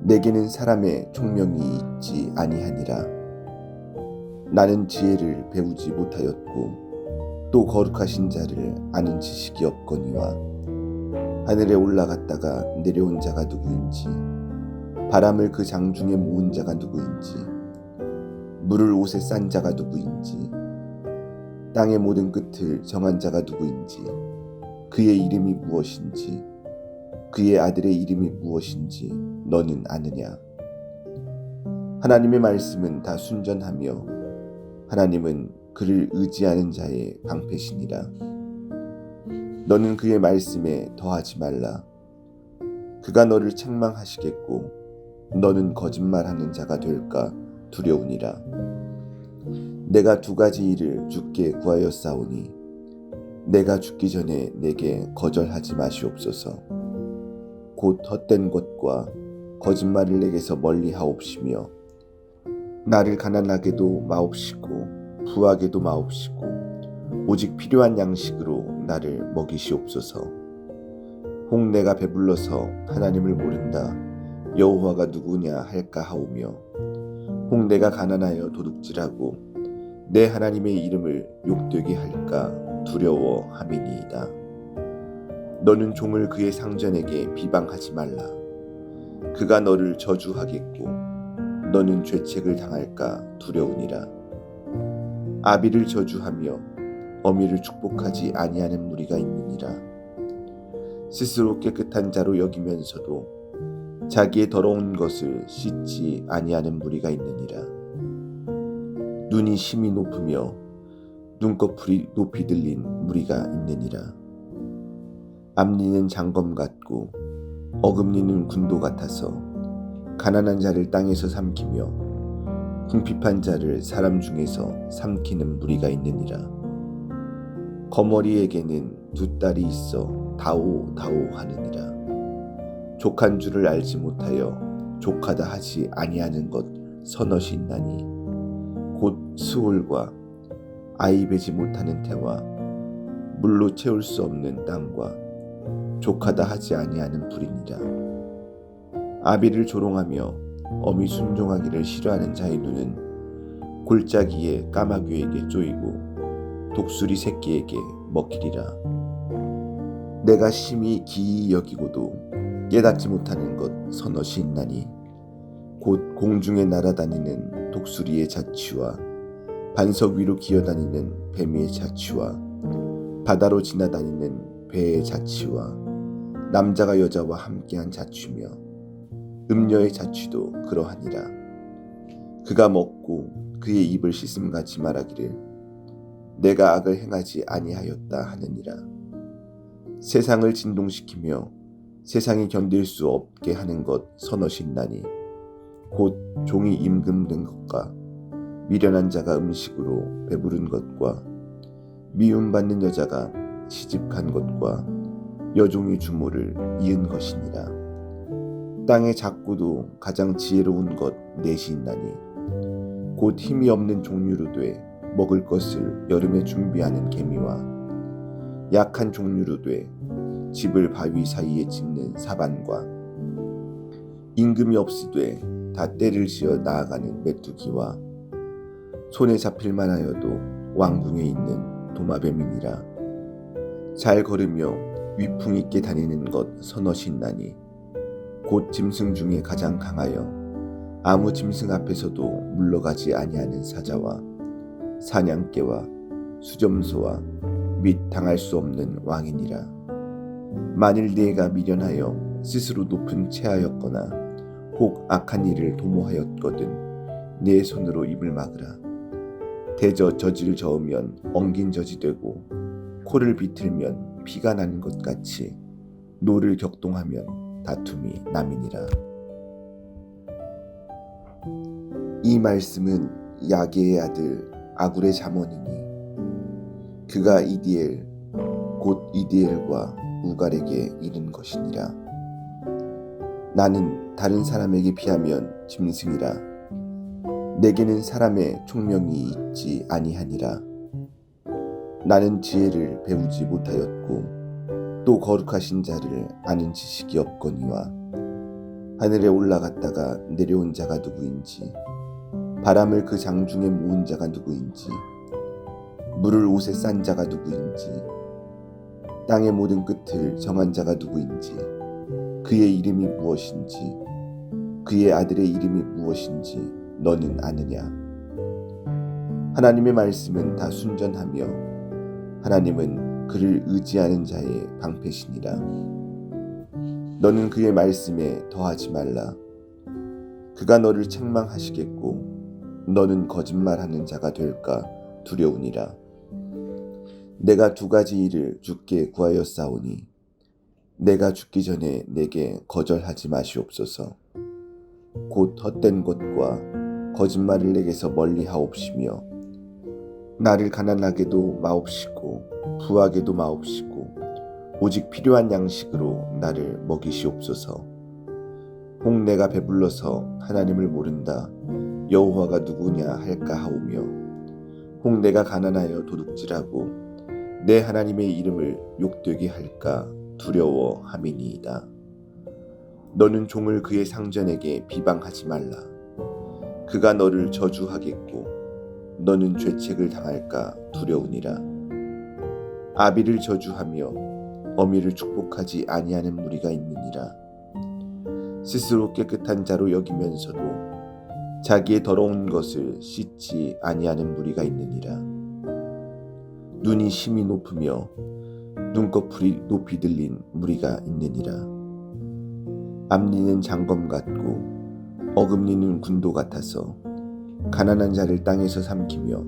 내게는 사람의 총명이 있지 아니하니라. 나는 지혜를 배우지 못하였고 또 거룩하신 자를 아는 지식이 없거니와 하늘에 올라갔다가 내려온 자가 누구인지 바람을 그 장중에 모은 자가 누구인지 물을 옷에 싼 자가 누구인지 땅의 모든 끝을 정한 자가 누구인지 그의 이름이 무엇인지 그의 아들의 이름이 무엇인지 너는 아느냐? 하나님의 말씀은 다 순전하며 하나님은 그를 의지하는 자의 방패시니라. 너는 그의 말씀에 더하지 말라. 그가 너를 책망하시겠고 너는 거짓말하는 자가 될까 두려우니라. 내가 두 가지 일을 주께 구하였사오니 내가 죽기 전에 내게 거절하지 마시옵소서. 곧 헛된 것과 거짓말을 내게서 멀리 하옵시며 나를 가난하게도 마옵시고 부하게도 마옵시고 오직 필요한 양식으로 나를 먹이시옵소서. 혹 내가 배불러서 하나님을 모른다 여호와가 누구냐 할까 하오며 혹 내가 가난하여 도둑질하고 내 하나님의 이름을 욕되게 할까 두려워함이니이다. 너는 종을 그의 상전에게 비방하지 말라. 그가 너를 저주하겠고 너는 죄책을 당할까 두려우니라. 아비를 저주하며 어미를 축복하지 아니하는 무리가 있느니라. 스스로 깨끗한 자로 여기면서도 자기의 더러운 것을 씻지 아니하는 무리가 있느니라. 눈이 심히 높으며 눈꺼풀이 높이 들린 무리가 있느니라. 앞니는 장검 같고 어금니는 군도 같아서 가난한 자를 땅에서 삼키며 궁핍한 자를 사람 중에서 삼키는 무리가 있느니라. 거머리에게는 두 딸이 있어 다오다오 하느니라. 족한 줄을 알지 못하여 족하다 하지 아니하는 것 서너시 있나니 곧 수월과 아이 베지 못하는 태와 물로 채울 수 없는 땅과 족하다 하지 아니하는 불이니라. 아비를 조롱하며 어미 순종하기를 싫어하는 자의 눈은 골짜기에 까마귀에게 쪼이고 독수리 새끼에게 먹히리라. 내가 심히 기이 여기고도 깨닫지 못하는 것 서너시 있나니 곧 공중에 날아다니는 독수리의 자취와 반석 위로 기어다니는 뱀의 자취와 바다로 지나다니는 배의 자취와 남자가 여자와 함께한 자취며 음녀의 자취도 그러하니라. 그가 먹고 그의 입을 씻음같이 말하기를 내가 악을 행하지 아니하였다 하느니라. 세상을 진동시키며 세상이 견딜 수 없게 하는 것 서너시 있나니 곧 종이 임금된 것과 미련한 자가 음식으로 배부른 것과 미움받는 여자가 시집간 것과 여종이 주모를 이은 것이니라. 땅의 작고도 가장 지혜로운 것 넷이 있나니 곧 힘이 없는 종류로 돼 먹을 것을 여름에 준비하는 개미와 약한 종류로 돼 집을 바위 사이에 짓는 사반과 임금이 없으되 다 때를 지어 나아가는 메뚜기와 손에 잡힐 만하여도 왕궁에 있는 도마뱀이니라. 잘 걸으며 위풍 있게 다니는 것 서너시 있나니 곧 짐승 중에 가장 강하여 아무 짐승 앞에서도 물러가지 아니하는 사자와 사냥개와 수점소와 및 당할 수 없는 왕이니라. 만일 네가 미련하여 스스로 높은 체하였거나 혹 악한 일을 도모하였거든 네 손으로 입을 막으라. 대저 젖을 저으면 엉긴 젖이 되고 코를 비틀면 피가 나는 것 같이 노를 격동하면 다툼이 남이니라. 이 말씀은 야게의 아들 아굴의 잠언이니 그가 이디엘 곧 이디엘과 우갈에게 이른 것이니라. 나는 다른 사람에게 비하면 짐승이라. 내게는 사람의 총명이 있지 아니하니라. 나는 지혜를 배우지 못하였고 또 거룩하신 자를 아는 지식이 없거니와 하늘에 올라갔다가 내려온 자가 누구인지 바람을 그 장중에 모은 자가 누구인지 물을 옷에 싼 자가 누구인지 땅의 모든 끝을 정한 자가 누구인지 그의 이름이 무엇인지 그의 아들의 이름이 무엇인지 너는 아느냐? 하나님의 말씀은 다 순전하며 하나님은 그를 의지하는 자의 방패시니라. 너는 그의 말씀에 더하지 말라. 그가 너를 책망하시겠고 너는 거짓말하는 자가 될까 두려우니라. 내가 두 가지 일을 주께 구하였사오니 내가 죽기 전에 내게 거절하지 마시옵소서. 곧 헛된 것과 거짓말을 내게서 멀리 하옵시며 나를 가난하게도 마옵시고 부하게도 마옵시고 오직 필요한 양식으로 나를 먹이시옵소서. 혹 내가 배불러서 하나님을 모른다 여호와가 누구냐 할까 하오며 혹 내가 가난하여 도둑질하고 내 하나님의 이름을 욕되게 할까 두려워함이니이다. 너는 종을 그의 상전에게 비방하지 말라. 그가 너를 저주하겠고 너는 죄책을 당할까 두려우니라. 아비를 저주하며 어미를 축복하지 아니하는 무리가 있느니라. 스스로 깨끗한 자로 여기면서도 자기의 더러운 것을 씻지 아니하는 무리가 있느니라. 눈이 심히 높으며 눈꺼풀이 높이 들린 무리가 있느니라. 앞니는 장검 같고 어금니는 군도 같아서 가난한 자를 땅에서 삼키며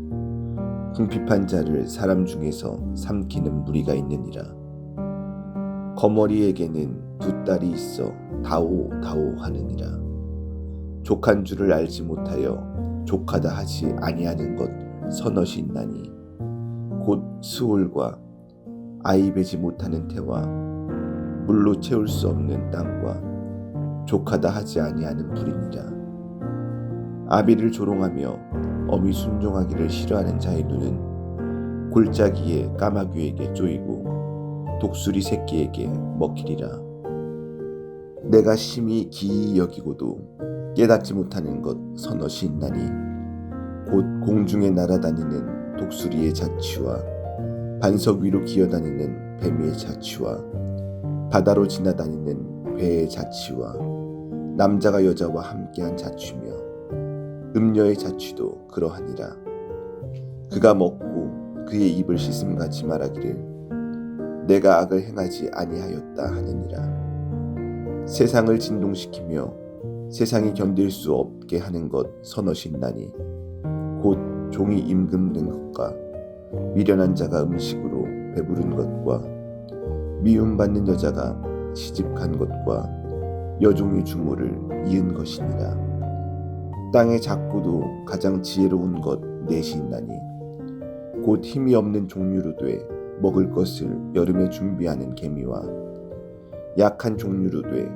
궁핍한 자를 사람 중에서 삼키는 무리가 있느니라. 거머리에게는 두 딸이 있어 다오다오 하느니라. 족한 줄을 알지 못하여 족하다 하지 아니하는 것 서너시 있나니 곧 스올과 아이 베지 못하는 태와 물로 채울 수 없는 땅과 족하다 하지 아니하는 불이니라. 아비를 조롱하며 어미 순종하기를 싫어하는 자의 눈은 골짜기에 까마귀에게 쪼이고 독수리 새끼에게 먹히리라. 내가 심히 기이 여기고도 깨닫지 못하는 것 서너시 있나니 곧 공중에 날아다니는 독수리의 자취와 반석 위로 기어다니는 뱀의 자취와 바다로 지나다니는 배의 자취와 남자가 여자와 함께한 자취며 음녀의 자취도 그러하니라. 그가 먹고 그의 입을 씻음같이 말하기를 내가 악을 행하지 아니하였다 하느니라. 세상을 진동시키며 세상이 견딜 수 없게 하는 것 서너시 있나니 곧 종이 임금된 것과 미련한 자가 음식으로 배부른 것과 미움받는 여자가 시집간 것과 여종이 주모를 이은 것이니라. 땅의 작고도 가장 지혜로운 것 넷이 있나니 곧 힘이 없는 종류로 돼 먹을 것을 여름에 준비하는 개미와 약한 종류로 돼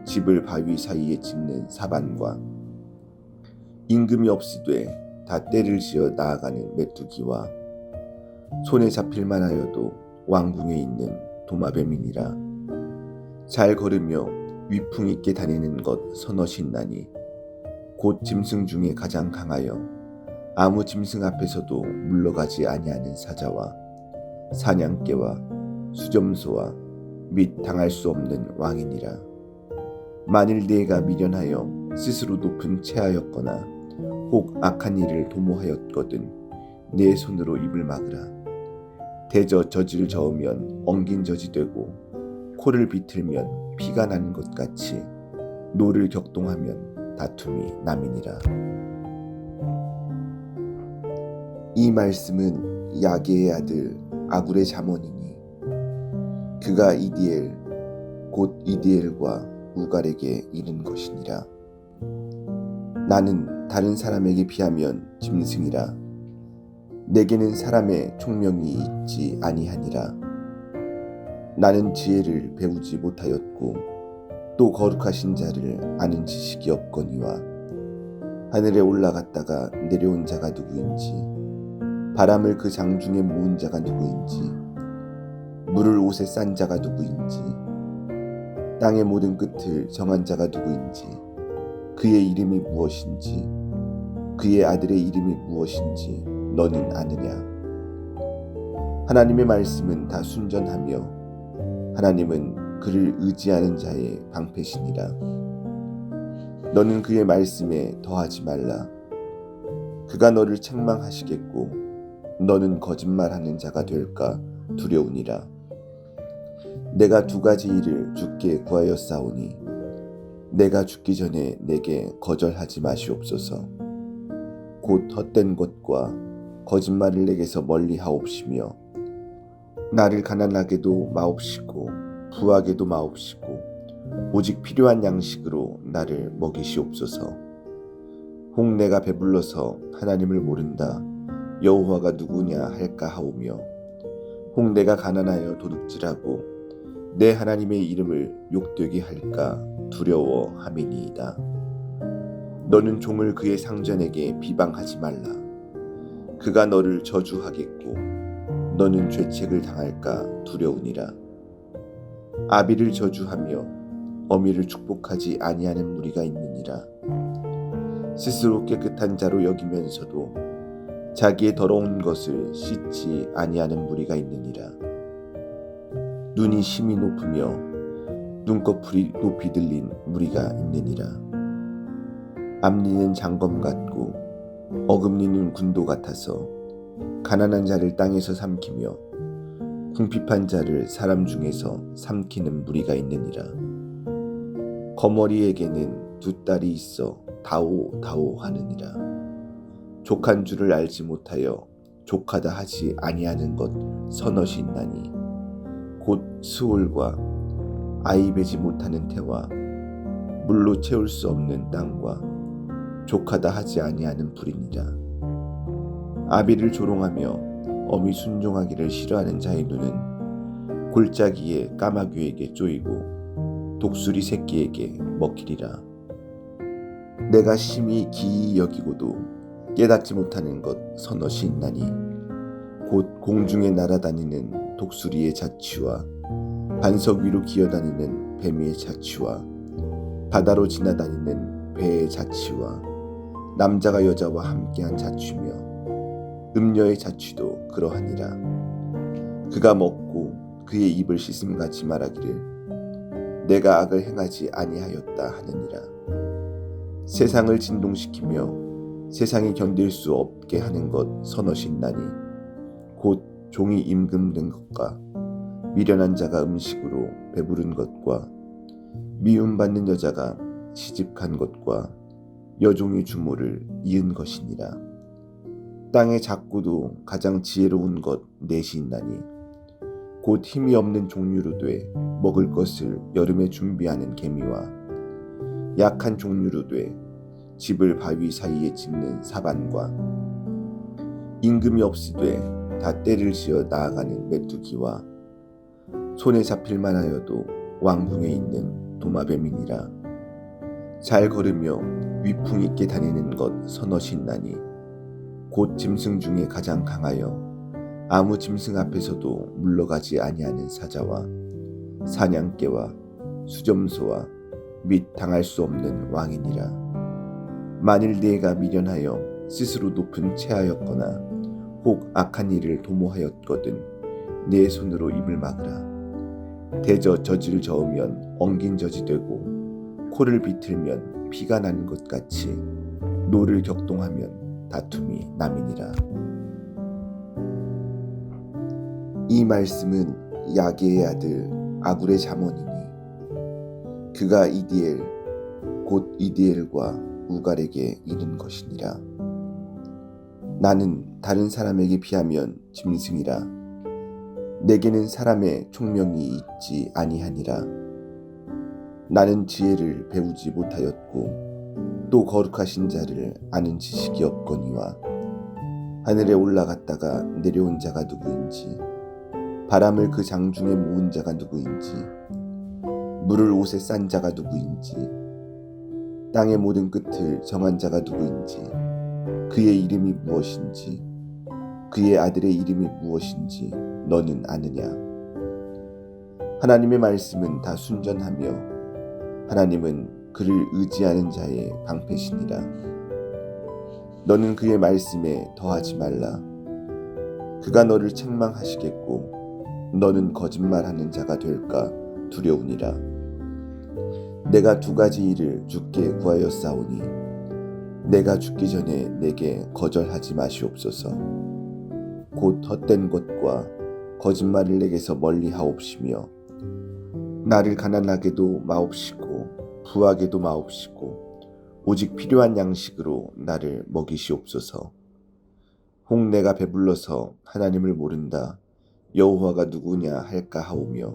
집을 바위 사이에 짓는 사반과 임금이 없이되 다 때를 지어 나아가는 메뚜기와 손에 잡힐만 하여도 왕궁에 있는 도마뱀이니라. 잘 걸으며 위풍 있게 다니는 것 서너시 있나니 곧 짐승 중에 가장 강하여 아무 짐승 앞에서도 물러가지 아니하는 사자와 사냥개와 수점소와 및 당할 수 없는 왕이니라. 만일 네가 미련하여 스스로 높은 체하였거나 혹 악한 일을 도모하였거든 내 손으로 입을 막으라. 대저 젖을 저으면 엉긴 젖이 되고 코를 비틀면 피가 나는 것 같이 노를 격동하면 다툼이 남이니라. 이 말씀은 야게의 아들 아굴의 잠언이니 그가 이디엘 곧 이디엘과 우갈에게 이른 것이니라. 나는 다른 사람에게 비하면 짐승이라. 내게는 사람의 총명이 있지 아니하니라. 나는 지혜를 배우지 못하였고 또 거룩하신 자를 아는 지식이 없거니와 하늘에 올라갔다가 내려온 자가 누구인지 바람을 그 장중에 모은 자가 누구인지 물을 옷에 싼 자가 누구인지 땅의 모든 끝을 정한 자가 누구인지 그의 이름이 무엇인지 그의 아들의 이름이 무엇인지 너는 아느냐? 하나님의 말씀은 다 순전하며 하나님은 그를 의지하는 자의 방패시니라. 너는 그의 말씀에 더하지 말라. 그가 너를 책망하시겠고 너는 거짓말하는 자가 될까 두려우니라. 내가 두 가지 일을 주께 구하였사오니 내가 죽기 전에 내게 거절하지 마시옵소서. 곧 헛된 것과 거짓말을 내게서 멀리 하옵시며 나를 가난하게도 마옵시고 부하게도 마옵시고 오직 필요한 양식으로 나를 먹이시옵소서. 혹 내가 배불러서 하나님을 모른다 여호와가 누구냐 할까 하오며 혹 내가 가난하여 도둑질하고 내 하나님의 이름을 욕되게 할까 두려워함이니이다. 너는 종을 그의 상전에게 비방하지 말라. 그가 너를 저주하겠고 너는 죄책을 당할까 두려우니라. 아비를 저주하며 어미를 축복하지 아니하는 무리가 있느니라. 스스로 깨끗한 자로 여기면서도 자기의 더러운 것을 씻지 아니하는 무리가 있느니라. 눈이 심히 높으며 눈꺼풀이 높이 들린 무리가 있느니라. 앞니는 장검 같고 어금니는 군도 같아서 가난한 자를 땅에서 삼키며 궁핍한 자를 사람 중에서 삼키는 무리가 있느니라. 거머리에게는 두 딸이 있어 다오 하느니라. 족한 줄을 알지 못하여 족하다 하지 아니하는 것 서너시 있나니 곧 스올과 아이 베지 못하는 태와 물로 채울 수 없는 땅과 족하다 하지 아니하는 불이니라. 아비를 조롱하며 어미 순종하기를 싫어하는 자의 눈은 골짜기에 까마귀에게 쪼이고 독수리 새끼에게 먹히리라. 내가 심히 기이 여기고도 깨닫지 못하는 것 서너시 있나니 곧 공중에 날아다니는 독수리의 자취와 반석 위로 기어다니는 뱀의 자취와 바다로 지나다니는 배의 자취와 남자가 여자와 함께한 자취며 음녀의 자취도 그러하니라. 그가 먹고 그의 입을 씻음같이 말하기를 내가 악을 행하지 아니하였다 하느니라. 세상을 진동시키며 세상이 견딜 수 없게 하는 것 서너시 있나니 곧 종이 임금된 것과 미련한 자가 음식으로 배부른 것과 미움받는 여자가 시집간 것과 여종이 주모를 이은 것이니라. 땅의 작고도 가장 지혜로운 것 넷이 있나니 곧 힘이 없는 종류로 돼 먹을 것을 여름에 준비하는 개미와 약한 종류로 돼 집을 바위 사이에 짓는 사반과 임금이 없으되 다 때를 지어 나아가는 메뚜기와 손에 잡힐 만하여도 왕궁에 있는 도마뱀이니라. 잘 걸으며 위풍 있게 다니는 것 서너시 있나니 곧 짐승 중에 가장 강하여 아무 짐승 앞에서도 물러가지 아니하는 사자와 사냥개와 수점소와 및 당할 수 없는 왕이니라. 만일 네가 미련하여 스스로 높은 체하였거나 혹 악한 일을 도모하였거든 네 손으로 입을 막으라. 대저 젖을 저으면 엉긴 젖이 되고 코를 비틀면 피가 나는 것 같이 노를 격동하면 다툼이 남이니라. 이 말씀은 야게의 아들 아굴의 잠언이니 그가 이디엘 곧 이디엘과 우갈에게 이른 것이니라. 나는 다른 사람에게 비하면 짐승이라. 내게는 사람의 총명이 있지 아니하니라. 나는 지혜를 배우지 못하였고 또 거룩하신 자를 아는 지식이 없거니와 하늘에 올라갔다가 내려온 자가 누구인지 바람을 그 장중에 모은 자가 누구인지 물을 옷에 싼 자가 누구인지 땅의 모든 끝을 정한 자가 누구인지 그의 이름이 무엇인지 그의 아들의 이름이 무엇인지 너는 아느냐? 하나님의 말씀은 다 순전하며 하나님은 그를 의지하는 자의 방패시니라. 너는 그의 말씀에 더하지 말라. 그가 너를 책망하시겠고 너는 거짓말하는 자가 될까 두려우니라. 내가 두 가지 일을 주께 구하였사오니 내가 죽기 전에 내게 거절하지 마시옵소서. 곧 헛된 것과 거짓말을 내게서 멀리 하옵시며 나를 가난하게도 마옵시고 부하게도 마옵시고 오직 필요한 양식으로 나를 먹이시옵소서. 혹 내가 배불러서 하나님을 모른다 여호와가 누구냐 할까 하오며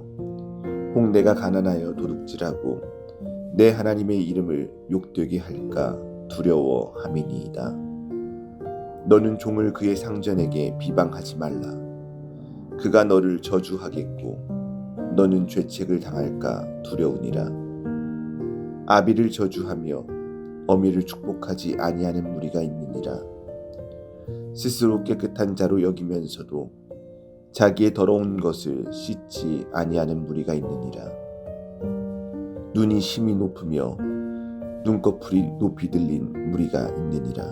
혹 내가 가난하여 도둑질하고 내 하나님의 이름을 욕되게 할까 두려워함이니이다. 너는 종을 그의 상전에게 비방하지 말라. 그가 너를 저주하겠고 너는 죄책을 당할까 두려우니라. 아비를 저주하며 어미를 축복하지 아니하는 무리가 있느니라. 스스로 깨끗한 자로 여기면서도 자기의 더러운 것을 씻지 아니하는 무리가 있느니라. 눈이 심히 높으며 눈꺼풀이 높이 들린 무리가 있느니라.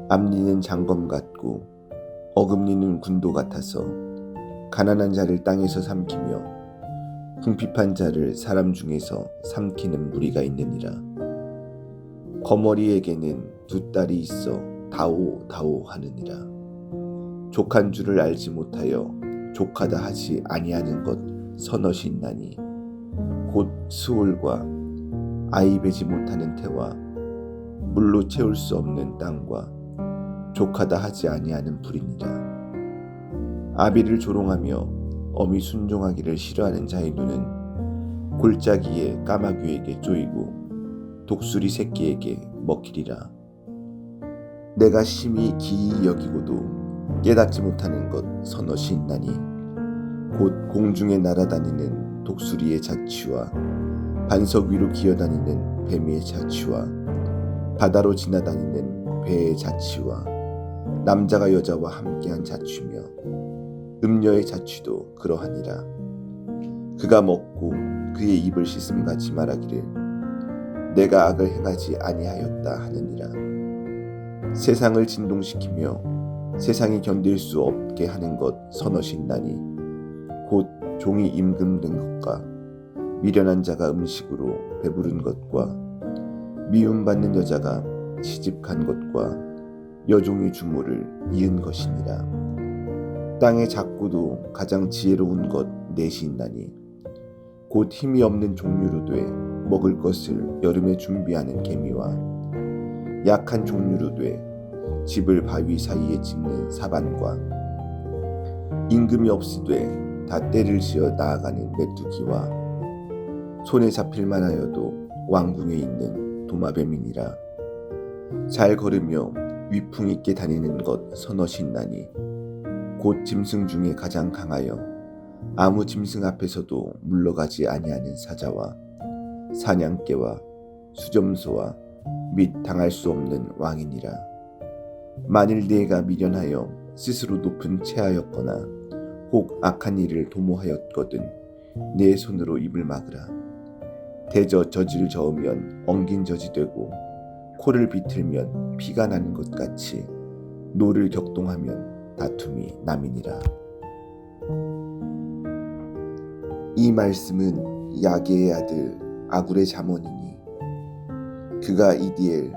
앞니는 장검 같고 어금니는 군도 같아서 가난한 자를 땅에서 삼키며 궁핍한 자를 사람 중에서 삼키는 무리가 있느니라. 거머리에게는 두 딸이 있어 다오다오 하느니라. 족한 줄을 알지 못하여 족하다 하지 아니하는 것 서너시 있나니 곧 스올과 아이 베지 못하는 태와 물로 채울 수 없는 땅과 족하다 하지 아니하는 불이니라. 아비를 조롱하며 어미 순종하기를 싫어하는 자의 눈은 골짜기에 까마귀에게 쪼이고 독수리 새끼에게 먹히리라. 내가 심히 기이 여기고도 깨닫지 못하는 것 서너시 있나니 곧 공중에 날아다니는 독수리의 자취와 반석 위로 기어다니는 뱀의 자취와 바다로 지나다니는 배의 자취와 남자가 여자와 함께한 자취며 음녀의 자취도 그러하니라. 그가 먹고 그의 입을 씻음같이 말하기를 내가 악을 행하지 아니하였다 하느니라. 세상을 진동시키며 세상이 견딜 수 없게 하는 것 서너시 있나니 곧 종이 임금 된 것과 미련한 자가 음식으로 배부른 것과 미움받는 여자가 시집간 것과 여종이 주모를 이은 것이니라. 땅의 작고도 가장 지혜로운 것 넷이 있나니 곧 힘이 없는 종류로 돼 먹을 것을 여름에 준비하는 개미와 약한 종류로 돼 집을 바위 사이에 짓는 사반과 임금이 없으되 다 때를 지어 나아가는 메뚜기와 손에 잡힐 만하여도 왕궁에 있는 도마뱀이니라. 잘 걸으며 위풍 있게 다니는 것 서너시 있나니 곧 짐승 중에 가장 강하여 아무 짐승 앞에서도 물러가지 아니하는 사자와 사냥개와 수점소와 및 당할 수 없는 왕이니라. 만일 네가 미련하여 스스로 높은 체하였거나 혹 악한 일을 도모하였거든 네 손으로 입을 막으라. 대저 젖을 저으면 엉긴 젖이 되고 코를 비틀면 피가 나는 것 같이 노를 격동하면 다툼이 남이니라. 이 말씀은 야게의 아들 아굴의 잠언이니 그가 이디엘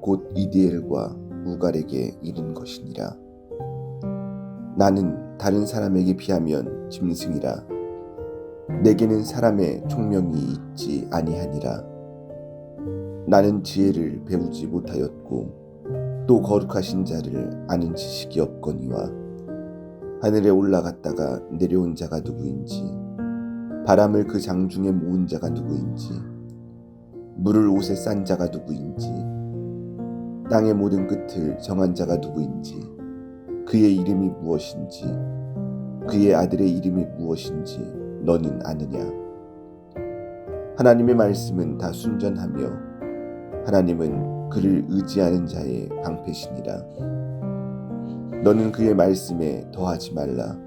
곧 이디엘과 우갈에게 이른 것이니라. 나는 다른 사람에게 비하면 짐승이라 내게는 사람의 총명이 있지 아니하니라. 나는 지혜를 배우지 못하였고 또 거룩하신 자를 아는 지식이 없거니와 하늘에 올라갔다가 내려온 자가 누구인지 바람을 그 장중에 모은 자가 누구인지 물을 옷에 싼 자가 누구인지 땅의 모든 끝을 정한 자가 누구인지 그의 이름이 무엇인지 그의 아들의 이름이 무엇인지 너는 아느냐? 하나님의 말씀은 다 순전하며 하나님은 그를 의지하는 자의 방패시니라. 너는 그의 말씀에 더하지 말라.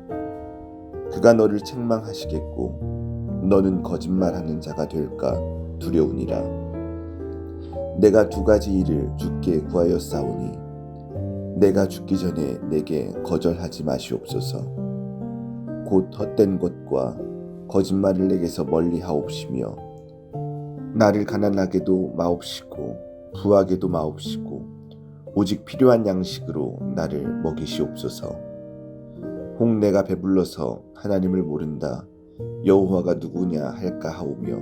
그가 너를 책망하시겠고 너는 거짓말하는 자가 될까 두려우니라. 내가 두 가지 일을 주께 구하였사오니 내가 죽기 전에 내게 거절하지 마시옵소서. 곧 헛된 것과 거짓말을 내게서 멀리 하옵시며 나를 가난하게도 마옵시고 부하게도 마옵시고 오직 필요한 양식으로 나를 먹이시옵소서. 혹 내가 배불러서 하나님을 모른다 여호와가 누구냐 할까 하오며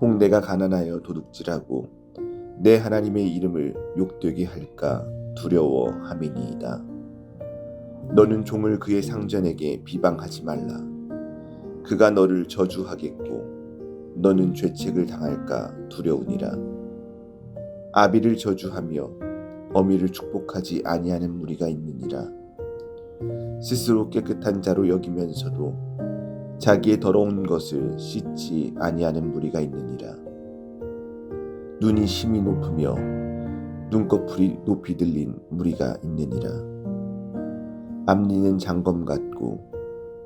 혹 내가 가난하여 도둑질하고 내 하나님의 이름을 욕되게 할까 두려워함이니이다. 너는 종을 그의 상전에게 비방하지 말라. 그가 너를 저주하겠고 너는 죄책을 당할까 두려우니라. 아비를 저주하며 어미를 축복하지 아니하는 무리가 있느니라. 스스로 깨끗한 자로 여기면서도 자기의 더러운 것을 씻지 아니하는 무리가 있느니라. 눈이 심히 높으며 눈꺼풀이 높이 들린 무리가 있느니라. 앞니는 장검 같고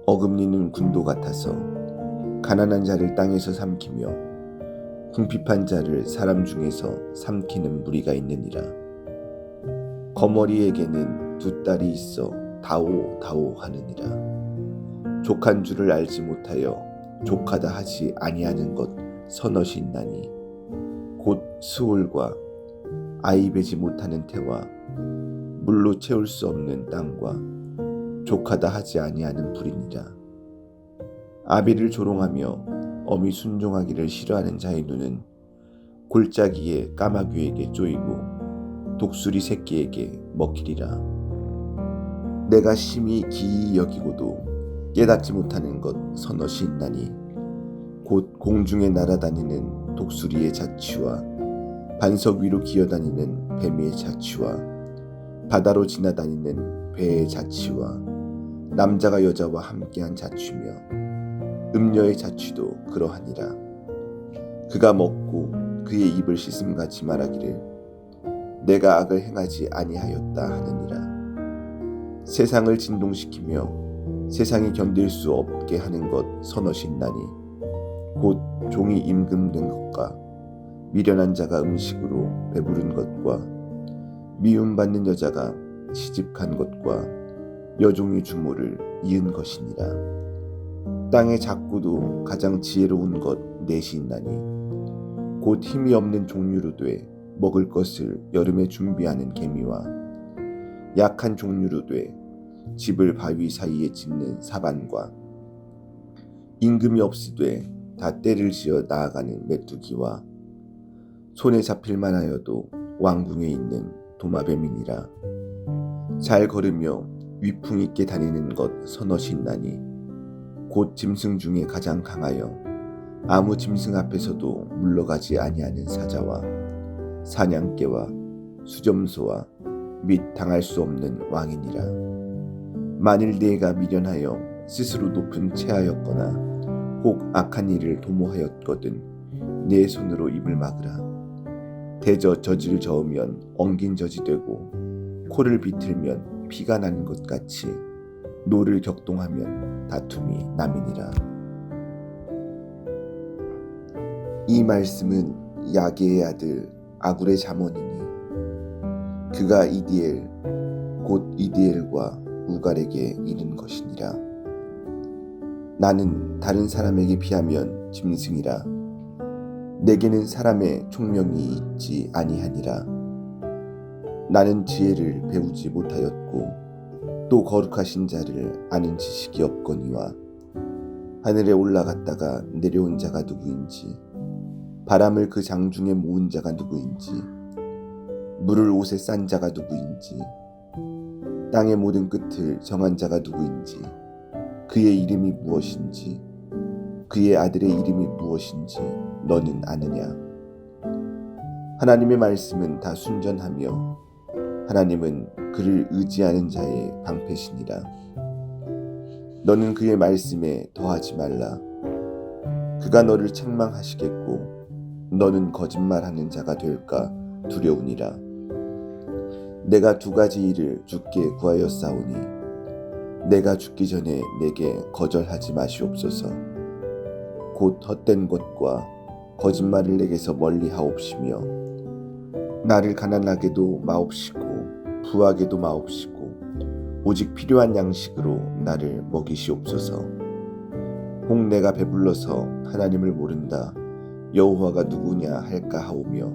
어금니는 군도 같아서 가난한 자를 땅에서 삼키며 궁핍한 자를 사람 중에서 삼키는 무리가 있느니라. 거머리에게는 두 딸이 있어 다오 다오 하느니라. 족한 줄을 알지 못하여 족하다 하지 아니하는 것 서너시 있나니 곧 스올과 아이 베지 못하는 태와 물로 채울 수 없는 땅과 족하다 하지 아니하는 불이니라. 아비를 조롱하며 어미 순종하기를 싫어하는 자의 눈은 골짜기에 까마귀에게 쪼이고 독수리 새끼에게 먹히리라. 내가 심히 기이 여기고도 깨닫지 못하는 것 서너시 있나니 곧 공중에 날아다니는 독수리의 자취와 반석 위로 기어다니는 뱀의 자취와 바다로 지나다니는 배의 자취와 남자가 여자와 함께한 자취며 음녀의 자취도 그러하니라. 그가 먹고 그의 입을 씻음같이 말하기를 내가 악을 행하지 아니하였다 하느니라. 세상을 진동시키며 세상이 견딜 수 없게 하는 것 서너시 있나니 곧 종이 임금된 것과 미련한 자가 음식으로 배부른 것과 미움받는 여자가 시집간 것과 여종이 주모를 이은 것이니라. 땅의 작고도 가장 지혜로운 것 넷이 있나니 곧 힘이 없는 종류로 돼 먹을 것을 여름에 준비하는 개미와 약한 종류로 돼 집을 바위 사이에 짓는 사반과 임금이 없으되 다 때를 지어 나아가는 메뚜기와 손에 잡힐 만하여도 왕궁에 있는 도마뱀이니라. 잘 걸으며 위풍 있게 다니는 것 서너시 있나니 곧 짐승 중에 가장 강하여 아무 짐승 앞에서도 물러가지 아니하는 사자와 사냥개와 수점소와 및 당할 수 없는 왕이니라. 만일 네가 미련하여 스스로 높은 체하였거나 혹 악한 일을 도모하였거든 네 손으로 입을 막으라. 대저 젖을 저으면 엉긴 젖이 되고 코를 비틀면 피가 나는 것 같이 노를 격동하면 다툼이 남이니라. 이 말씀은 야게의 아들 아굴의 잠언이니 그가 이디엘 곧 이디엘과 우갈에게 이른 것이니라. 나는 다른 사람에게 비하면 짐승이라. 내게는 사람의 총명이 있지 아니하니라. 나는 지혜를 배우지 못하였고 또 거룩하신 자를 아는 지식이 없거니와 하늘에 올라갔다가 내려온 자가 누구인지 바람을 그 장중에 모은 자가 누구인지 물을 옷에 싼 자가 누구인지 땅의 모든 끝을 정한 자가 누구인지 그의 이름이 무엇인지 그의 아들의 이름이 무엇인지 너는 아느냐? 하나님의 말씀은 다 순전하며 하나님은 그를 의지하는 자의 방패시니라. 너는 그의 말씀에 더하지 말라. 그가 너를 책망하시겠고 너는 거짓말하는 자가 될까 두려우니라. 내가 두 가지 일을 주께 구하였사오니 내가 죽기 전에 내게 거절하지 마시옵소서. 곧 헛된 것과 거짓말을 내게서 멀리 하옵시며 나를 가난하게도 마옵시고 부하게도 마옵시고 오직 필요한 양식으로 나를 먹이시옵소서. 혹 내가 배불러서 하나님을 모른다 여호와가 누구냐 할까 하오며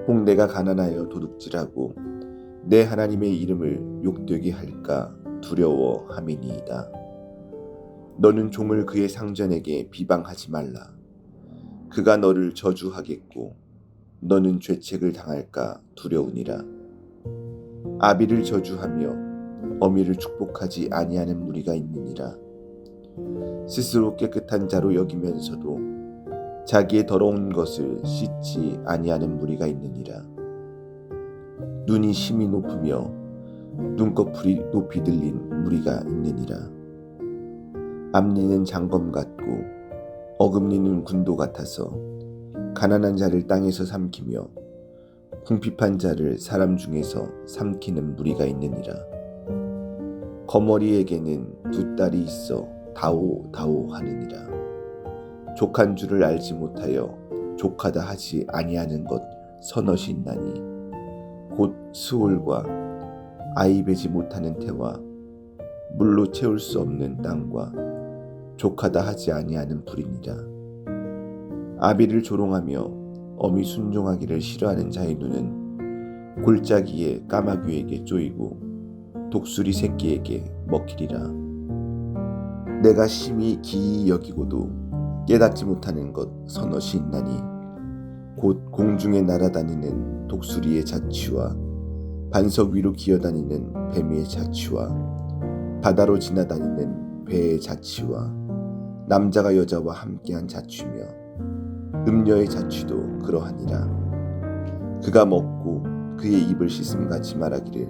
혹 내가 가난하여 도둑질하고 내 하나님의 이름을 욕되게 할까 두려워함이니이다. 너는 종을 그의 상전에게 비방하지 말라. 그가 너를 저주하겠고 너는 죄책을 당할까 두려우니라. 아비를 저주하며 어미를 축복하지 아니하는 무리가 있느니라. 스스로 깨끗한 자로 여기면서도 자기의 더러운 것을 씻지 아니하는 무리가 있느니라. 눈이 심히 높으며 눈꺼풀이 높이 들린 무리가 있느니라. 앞니는 장검 같고 어금니는 군도 같아서 가난한 자를 땅에서 삼키며 궁핍한 자를 사람 중에서 삼키는 무리가 있느니라. 거머리에게는 두 딸이 있어 다오다오 하느니라. 족한 줄을 알지 못하여 족하다 하지 아니하는 것 서너시 있나니 곧 스올과 아이 베지 못하는 태와 물로 채울 수 없는 땅과 족하다 하지 아니하는 불이니라. 아비를 조롱하며 어미 순종하기를 싫어하는 자의 눈은 골짜기에 까마귀에게 쪼이고 독수리 새끼에게 먹히리라. 내가 심히 기이 여기고도 깨닫지 못하는 것 서너시 있나니 곧 공중에 날아다니는 독수리의 자취와 반석 위로 기어다니는 뱀의 자취와 바다로 지나다니는 배의 자취와 남자가 여자와 함께한 자취며 음녀의 자취도 그러하니라. 그가 먹고 그의 입을 씻음같이 말하기를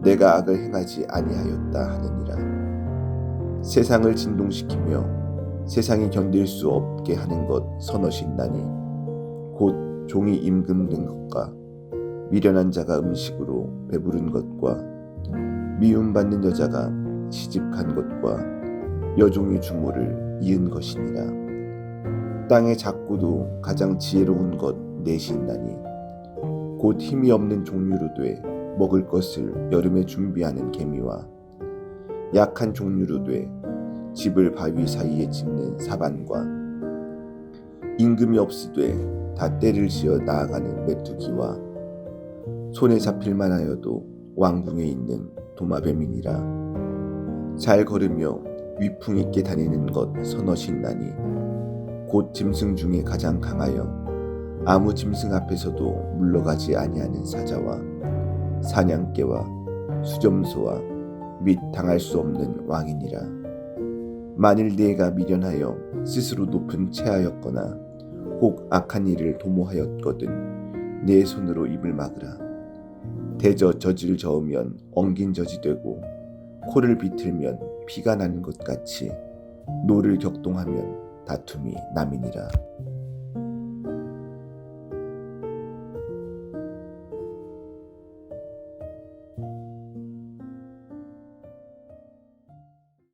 내가 악을 행하지 아니하였다 하느니라. 세상을 진동시키며 세상이 견딜 수 없게 하는 것 서너시 있나니 곧 종이 임금된 것과 미련한 자가 음식으로 배부른 것과 미움받는 여자가 시집간 것과 여종의 주모를 이은 것이니라. 땅의 작고도 가장 지혜로운 것 넷이 있나니 곧 힘이 없는 종류로 돼 먹을 것을 여름에 준비하는 개미와 약한 종류로 돼 집을 바위 사이에 짓는 사반과 임금이 없으되 다 때를 지어 나아가는 메뚜기와 손에 잡힐 만하여도 왕궁에 있는 도마뱀이니라. 잘 걸으며 위풍 있게 다니는 것 서너시 있나니 곧 짐승 중에 가장 강하여 아무 짐승 앞에서도 물러가지 아니하는 사자와 사냥개와 수점소와 및 당할 수 없는 왕이니라. 만일 네가 미련하여 스스로 높은 체하였거나 혹 악한 일을 도모하였거든 네 손으로 입을 막으라. 대저 젖을 저으면 엉긴 젖이 되고 코를 비틀면 피가 나는 것 같이 노를 격동하면 다툼이 남이니라.